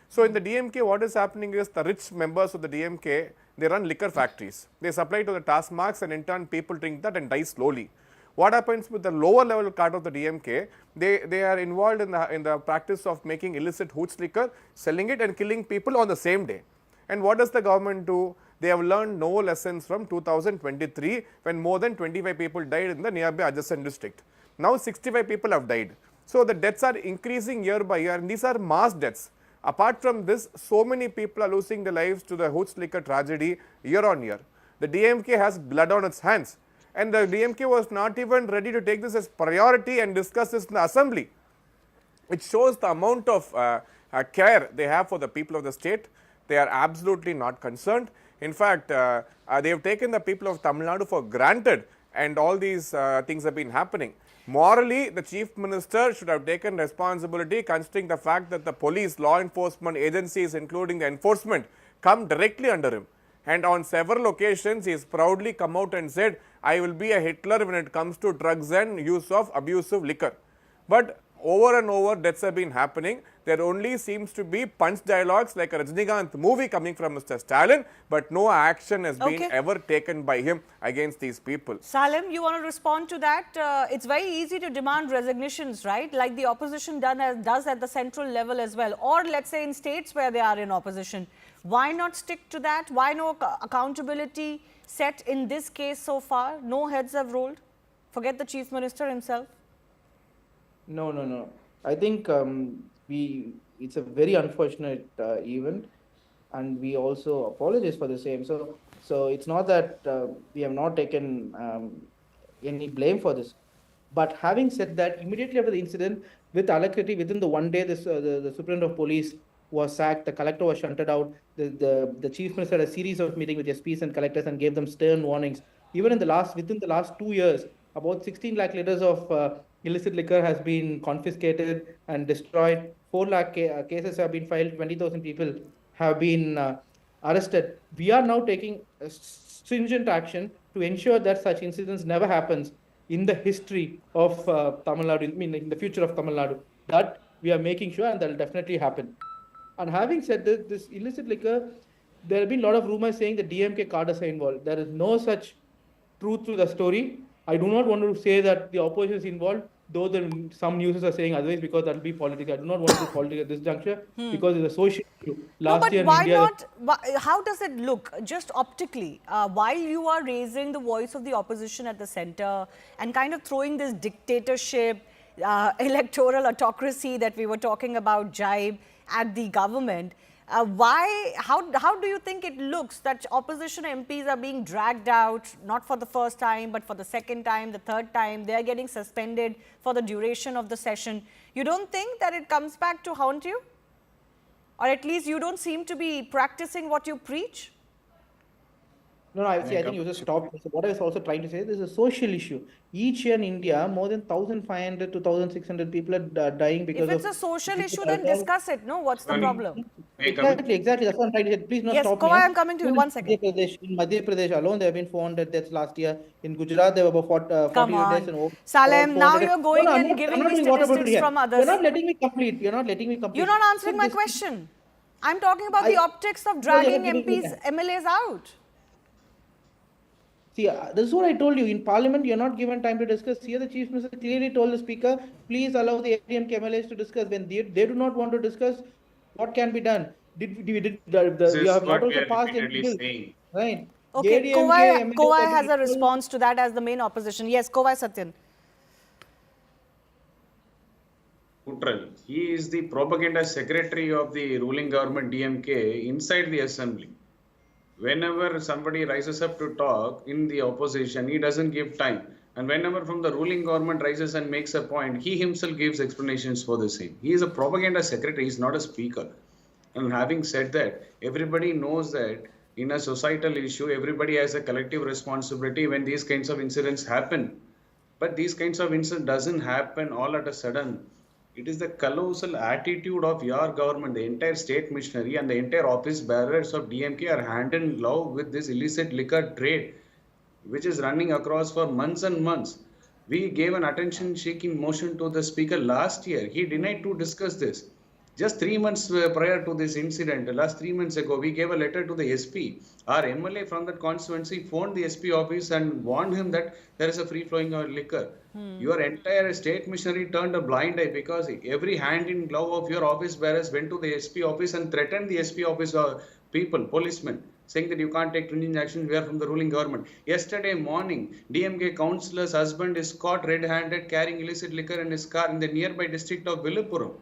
So in the DMK, what is happening is the rich members of the DMK, they run liquor factories. They supply to the task marks and in turn people drink that and die slowly. What happens with the lower level part of the DMK? They are involved in the practice of making illicit hooch liquor, selling it and killing people on the same day. And what does the government do? They have learned no lessons from 2023 when more than 25 people died in the nearby adjacent district. Now 65 people have died. So the deaths are increasing year by year and these are mass deaths. Apart from this, so many people are losing their lives to the hooch liquor tragedy year on year. The DMK has blood on its hands. And the DMK was not even ready to take this as priority and discuss this in the assembly. It shows the amount of care they have for the people of the state. They are absolutely not concerned. In fact, they have taken the people of Tamil Nadu for granted and all these things have been happening. Morally, the Chief Minister should have taken responsibility considering the fact that the police, law enforcement agencies including the enforcement come directly under him. And on several occasions, he has proudly come out and said, I will be a Hitler when it comes to drugs and use of abusive liquor. But over and over, deaths have been happening. There only seems to be punch dialogues like a Rajinikanth movie coming from Mr. Stalin, but no action has been ever taken by him against these people. Salim, you want to respond to that? It's very easy to demand resignations, right? Like the opposition does at the central level as well. Or let's say in states where they are in opposition. Why not stick to that? Why no accountability set in this case so far? No heads have rolled? Forget the Chief Minister himself? No. I think it's a very unfortunate event and we also apologize for the same. So it's not that we have not taken any blame for this. But having said that, immediately after the incident, with alacrity, within the 1 day, the Superintendent of Police was sacked, the collector was shunted out, the Chief Minister had a series of meetings with SPs and collectors and gave them stern warnings. Even within the last 2 years, about 16 lakh litres of illicit liquor has been confiscated and destroyed. 4 lakh cases have been filed, 20,000 people have been arrested. We are now taking stringent action to ensure that such incidents never happens in the history of Tamil Nadu, in the future of Tamil Nadu. That we are making sure and that will definitely happen. And having said this illicit liquor, there have been a lot of rumors saying the DMK cadres are involved. There is no such truth to the story. I do not want to say that the opposition is involved, though some news are saying otherwise, because that will be political. I do not want to do politics at this juncture because it's a social issue. No, but why not? How does it look, just optically, while you are raising the voice of the opposition at the center and kind of throwing this dictatorship, electoral autocracy that we were talking about, jibe at the government, how do you think it looks that opposition MPs are being dragged out, not for the first time, but for the second time, the third time? They are getting suspended for the duration of the session. You don't think that it comes back to haunt you? Or at least you don't seem to be practicing what you preach? No, I think you just stopped. So what I was also trying to say, this is a social issue. Each year in India, more than 1,500 to 1,600 people are dying because of... If it's a social issue, then discuss it. No, what's the problem? Exactly. That's what I'm trying to say. Please not stop me. Yes, I'm coming to you. 1 second. In Madhya Pradesh alone, there have been 400 deaths last year. In Gujarat, there were about 40 deaths. Salem, now you're going and giving me statistics from others. You're not letting me complete. You're not answering my question. I'm talking about the optics of dragging MPs, MLAs out. See, this is what I told you. In Parliament, you're not given time to discuss. Here, the Chief Minister clearly told the Speaker, please allow the ADMK MLAs to discuss. When they do not want to discuss, what can be done? We have not also passed a bill, right? Okay, Kovai has a response to that as the main opposition. Yes, Kovai Satyan. Neutral. He is the propaganda secretary of the ruling government DMK inside the assembly. Whenever somebody rises up to talk in the opposition, he doesn't give time. And whenever from the ruling government rises and makes a point, he himself gives explanations for the same. He is a propaganda secretary, he is not a speaker. And having said that, everybody knows that in a societal issue, everybody has a collective responsibility when these kinds of incidents happen. But these kinds of incidents doesn't happen all at a sudden. It is the colossal attitude of your government, the entire state machinery and the entire office bearers of DMK are hand in glove with this illicit liquor trade, which is running across for months and months. We gave an attention-seeking motion to the Speaker last year. He denied to discuss this. Just 3 months prior to this incident, last 3 months ago, we gave a letter to the SP. Our MLA from that constituency phoned the SP office and warned him that there is a free-flowing of liquor. Your entire state machinery turned a blind eye because every hand in glove of your office bearers went to the SP office and threatened the SP office people, policemen, saying that you can't take stringent action, we are from the ruling government. Yesterday morning, DMK councillor's husband is caught red-handed carrying illicit liquor in his car in the nearby district of Viluppuram.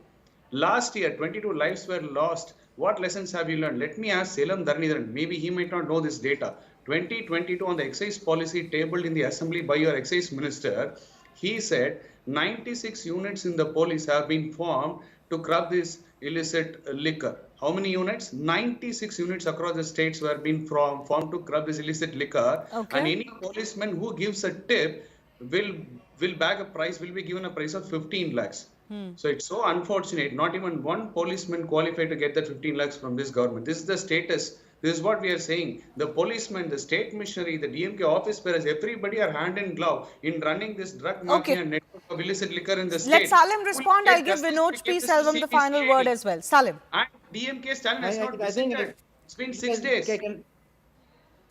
Last year, 22 lives were lost. What lessons have you learned? Let me ask Selam Dharnidharan. Maybe he might not know this data. 2022 on the excise policy tabled in the assembly by your excise minister, he said 96 units in the police have been formed to curb this illicit liquor. How many units? 96 units across the states were being formed to curb this illicit liquor. Okay. And any policeman who gives a tip will bag a price, will be given a price of 15 lakhs. So it's so unfortunate. Not even one policeman qualified to get that 15 lakhs from this government. This is the status. This is what we are saying. The policemen, the state machinery, the DMK office bearers, everybody are hand in glove in running this drug mafia network of illicit liquor in the state. Let Salim respond. I'll give Vinod P. Selvam the final word as well. Salim. And DMK Stalin has not visited. It's been 6 days.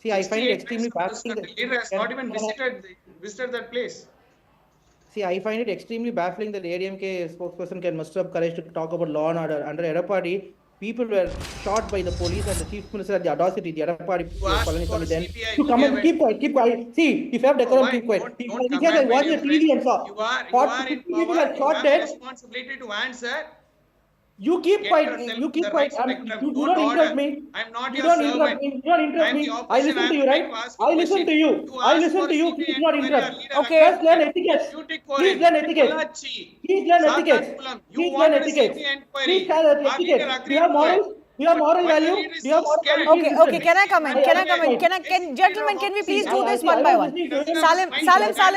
See, I find it extremely baffling. The leader has not even visited that place. See, I find it extremely baffling that the ADMK spokesperson can muster up courage to talk about law and order. Under Edappadi, people were shot by the police and the Chief Minister had the audacity, the Edappadi then, to come and keep quiet. See, if you have decorum, keep quiet. He said, watch the TV and saw. You are in power. You have responsibility to answer. You keep quiet. You keep quiet. You do not interrupt me. I'm not you your don't interrupt servant. me. You don't interrupt me. I listen to you, right? I listen to you. I listen to you. Please do not interrupt. Okay. First learn etiquette. Please learn etiquette. Please learn etiquette. Please learn etiquette. Please learn etiquette. Do you have moral? Do you have moral value? Do you have moral value? Okay. Can I come in? Gentlemen, can we please do this one by one?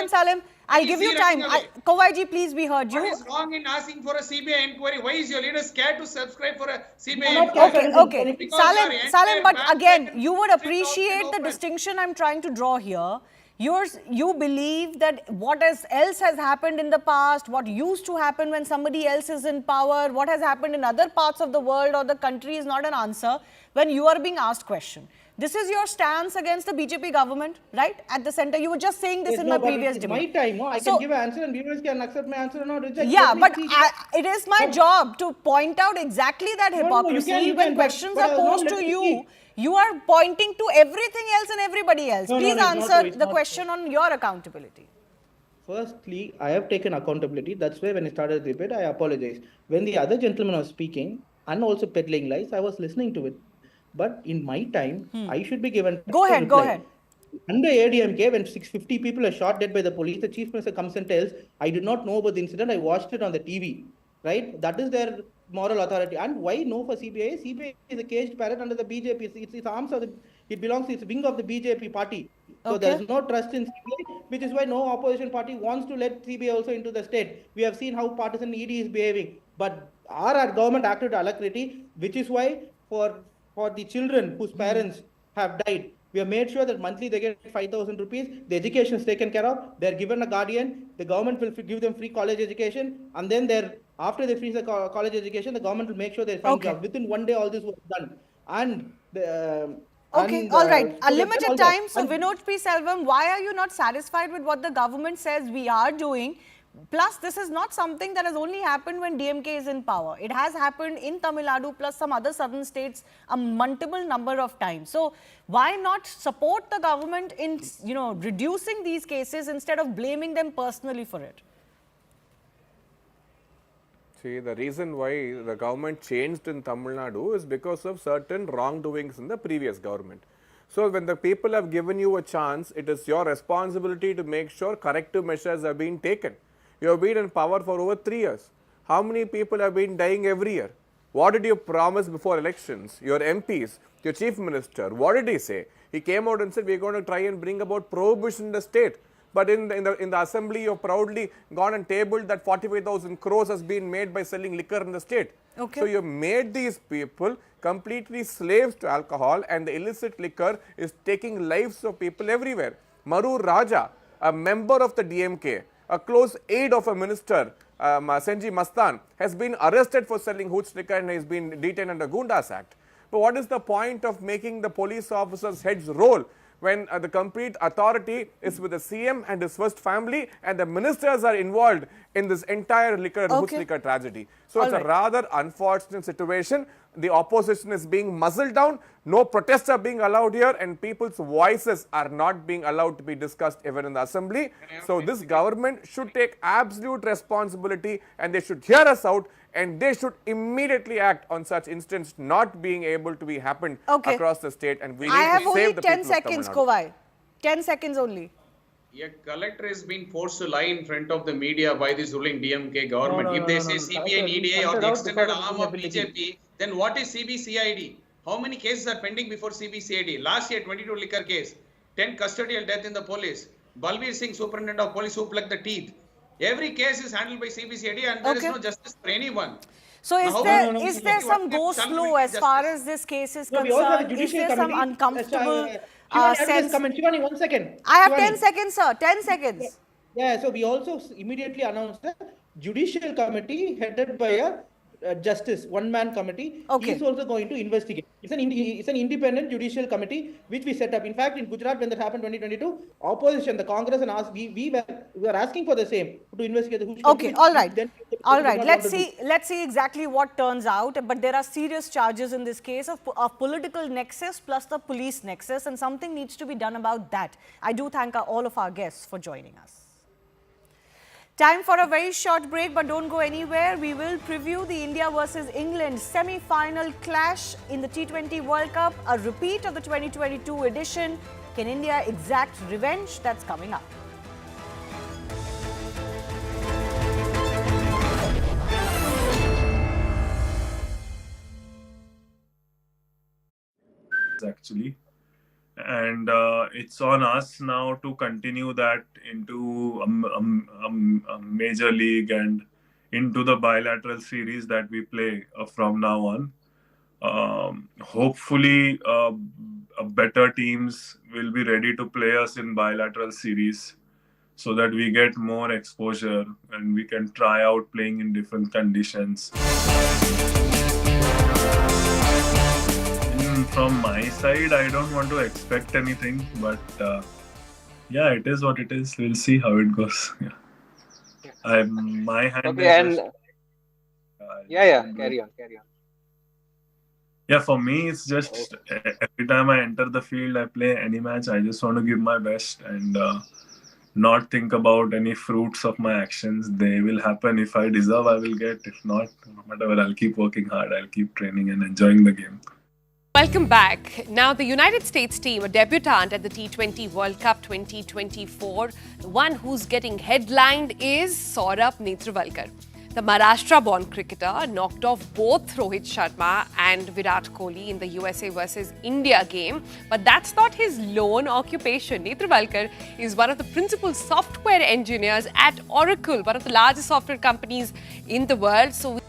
Salim. I'll give you time. Kovaiji, please, we heard you. What is wrong in asking for a CBI inquiry? Why is your leader scared to subscribe for a CBI inquiry? Okay. Salim, but again, you would appreciate the distinction I'm trying to draw here. You believe that what else has happened in the past, what used to happen when somebody else is in power, what has happened in other parts of the world or the country is not an answer when you are being asked question. This is your stance against the BJP government, right? At the center, you were just saying this in my previous debate. It's my time. No? I can give an answer and viewers can accept my answer or not reject. Yeah, but it is my job to point out exactly that hypocrisy. When questions are posed to you, you are pointing to everything else and everybody else. Please answer the question on your accountability. Firstly, I have taken accountability. That's why when I started the debate, I apologize. When the other gentleman was speaking and also peddling lies, I was listening to it. But in my time, I should be given. Go ahead. Under ADMK, when 650 people are shot dead by the police, the chief minister comes and tells, I did not know about the incident, I watched it on the TV. Right? That is their moral authority. And why no for CBI? CBI is a caged parrot under the BJP. It's arms of it belongs to its wing of the BJP party. So there's no trust in CBI, which is why no opposition party wants to let CBI also into the state. We have seen how partisan ED is behaving. But our government acted with alacrity, which is why for the children whose parents have died, we have made sure that monthly they get 5,000 rupees. The education is taken care of. They're given a guardian. The government will give them free college education. And then after they finish the college education, the government will make sure they find jobs. Within one day, all this was done. All right. A limited time. So, Vinod P. Selvam, why are you not satisfied with what the government says we are doing? Plus, this is not something that has only happened when DMK is in power. It has happened in Tamil Nadu plus some other southern states a multiple number of times. So, why not support the government in, reducing these cases instead of blaming them personally for it? See, the reason why the government changed in Tamil Nadu is because of certain wrongdoings in the previous government. So, when the people have given you a chance, it is your responsibility to make sure corrective measures are being taken. You have been in power for over 3 years. How many people have been dying every year? What did you promise before elections? Your MPs, your chief minister, what did he say? He came out and said, we are going to try and bring about prohibition in the state. But in the assembly, you have proudly gone and tabled that 45,000 crores has been made by selling liquor in the state. So you have made these people completely slaves to alcohol, and the illicit liquor is taking lives of people everywhere. Maru Raja, a member of the DMK, a close aide of a minister, Senji Mastan, has been arrested for selling hooch liquor and has been detained under Gundas Act. But what is the point of making the police officers' heads roll when the complete authority is with the CM and his first family, and the ministers are involved in this entire liquor and hooch liquor tragedy? So it's a rather unfortunate situation. The opposition is being muzzled down. No protests are being allowed here, and people's voices are not being allowed to be discussed even in the assembly. So this government should take absolute responsibility, and they should hear us out, and they should immediately act on such incidents not being able to be happened across the state. And we need to save the people of Tamil Nadu. I have only 10 seconds, Kovai. 10 seconds only. A collector is being forced to lie in front of the media by this ruling DMK government. If they say CBI and EDI or the extended arm of BJP, then what is CBCID? How many cases are pending before CBCID? Last year, 22 liquor case, 10 custodial death in the police. Balbir Singh, superintendent of police, who plucked the teeth. Every case is handled by CBCID, and there is no justice for anyone. So is there some go slow as far as this case is concerned? Is there some uncomfortable sense? Shivani, 1 second. I have 10 seconds, sir. 10 seconds. Yeah, so we also immediately announced a judicial committee headed by a justice, one-man committee. Is also going to investigate. It's an independent judicial committee which we set up. In fact, in Gujarat, when that happened 2022, opposition, the Congress, and us, we were asking for the same to investigate the who. All right. Let's see exactly what turns out. But there are serious charges in this case of political nexus plus the police nexus, and something needs to be done about that. I do thank all of our guests for joining us. Time for a very short break, but don't go anywhere. We will preview the India versus England semi-final clash in the T20 World Cup, a repeat of the 2022 edition. Can India exact revenge? That's coming up. Actually, and it's on us now to continue that into a major league and into the bilateral series that we play from now on. Hopefully, better teams will be ready to play us in bilateral series, so that we get more exposure and we can try out playing in different conditions. From my side, I don't want to expect anything, but yeah, it is what it is. We'll see how it goes. Yeah. My hand Okay, is and just, carry on. Yeah, for me, it's just every time I enter the field, I play any match, I just want to give my best and not think about any fruits of my actions. They will happen. If I deserve, I will get. If not, whatever, I'll keep working hard. I'll keep training and enjoying the game. Welcome back. Now, the United States team, a debutant at the T20 World Cup 2024, the one who's getting headlined is Saurabh Netravalkar. The Maharashtra-born cricketer knocked off both Rohit Sharma and Virat Kohli in the USA versus India game. But that's not his lone occupation. Netravalkar is one of the principal software engineers at Oracle, one of the largest software companies in the world. So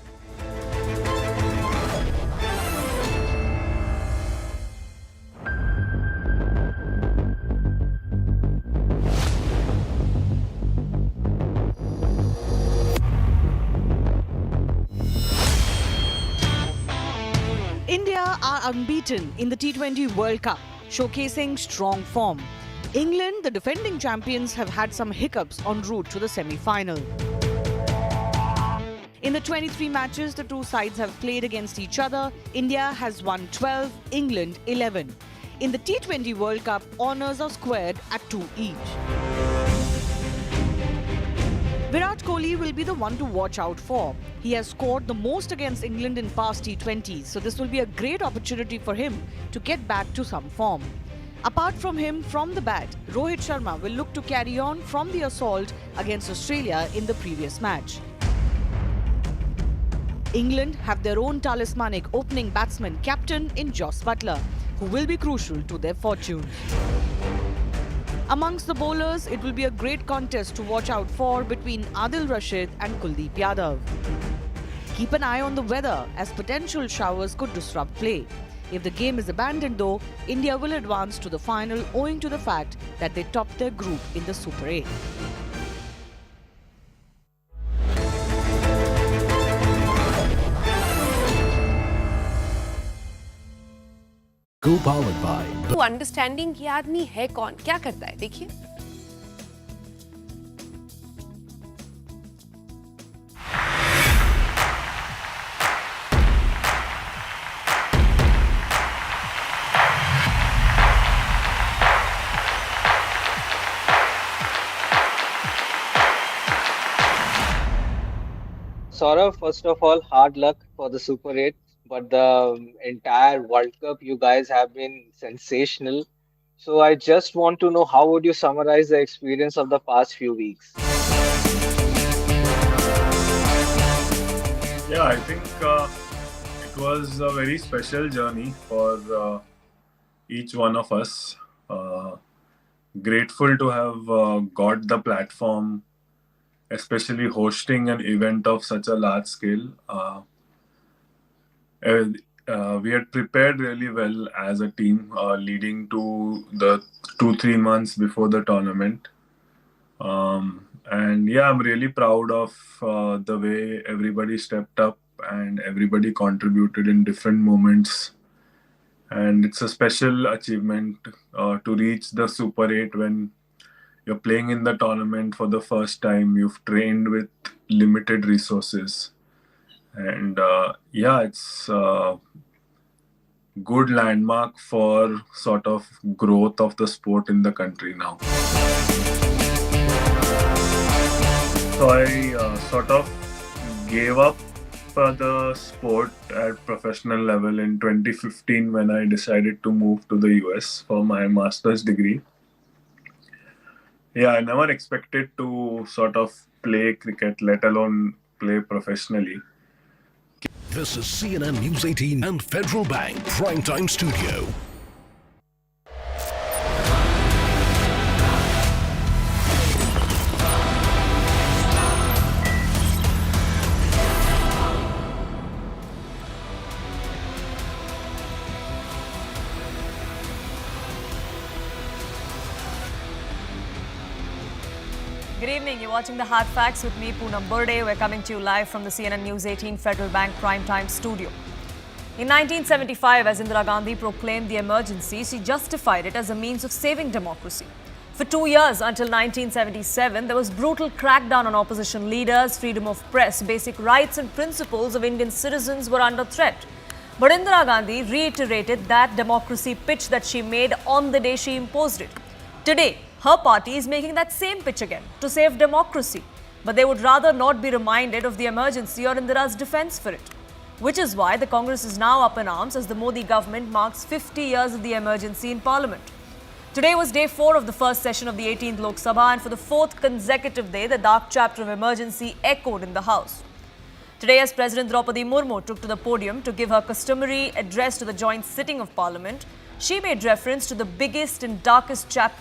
India are unbeaten in the T20 World Cup, showcasing strong form. England, the defending champions, have had some hiccups en route to the semi-final. In the 23 matches the two sides have played against each other, India has won 12, England 11. In the T20 World Cup, honours are squared at 2 each. Virat Kohli will be the one to watch out for. He has scored the most against England in past T20s, so this will be a great opportunity for him to get back to some form. Apart from him, from the bat, Rohit Sharma will look to carry on from the assault against Australia in the previous match. England have their own talismanic opening batsman captain in Jos Buttler, who will be crucial to their fortune. Amongst the bowlers, it will be a great contest to watch out for between Adil Rashid and Kuldeep Yadav. Keep an eye on the weather, as potential showers could disrupt play. If the game is abandoned though, India will advance to the final owing to the fact that they topped their group in the Super 8. Co-powered by understanding ये आदमी है कौन, क्या करता है, देखिए. Saurabh, first of all, hard luck for the Super 8. But the entire World Cup, you guys have been sensational. So I just want to know, how would you summarize the experience of the past few weeks? Yeah, I think it was a very special journey for each one of us. Grateful to have got the platform, especially hosting an event of such a large scale. We had prepared really well as a team leading to the 2-3 months before the tournament. And yeah, I'm really proud of the way everybody stepped up and everybody contributed in different moments. And it's a special achievement to reach the Super 8 when you're playing in the tournament for the first time. You've trained with limited resources. And yeah, it's a good landmark for sort of growth of the sport in the country now. So I sort of gave up the sport at professional level in 2015 when I decided to move to the US for my master's degree. Yeah, I never expected to sort of play cricket, let alone play professionally. This is CNN News 18 and Federal Bank Primetime Studio. evening. You're watching the Hard Facts with me, Poonam Burde. We're coming to you live from the CNN News 18 Federal Bank Primetime Studio. In 1975, as Indira Gandhi proclaimed the emergency, she justified it as a means of saving democracy. For 2 years, until 1977, there was brutal crackdown on opposition leaders, freedom of press, basic rights and principles of Indian citizens were under threat. But Indira Gandhi reiterated that democracy pitch that she made on the day she imposed it. Today, her party is making that same pitch again to save democracy. But they would rather not be reminded of the emergency or Indira's defense for it. Which is why the Congress is now up in arms as the Modi government marks 50 years of the emergency in Parliament. Today was day 4 of the first session of the 18th Lok Sabha, and for the 4th consecutive day, the dark chapter of emergency echoed in the House. Today, as President Droupadi Murmu took to the podium to give her customary address to the joint sitting of Parliament, she made reference to the biggest and darkest chapter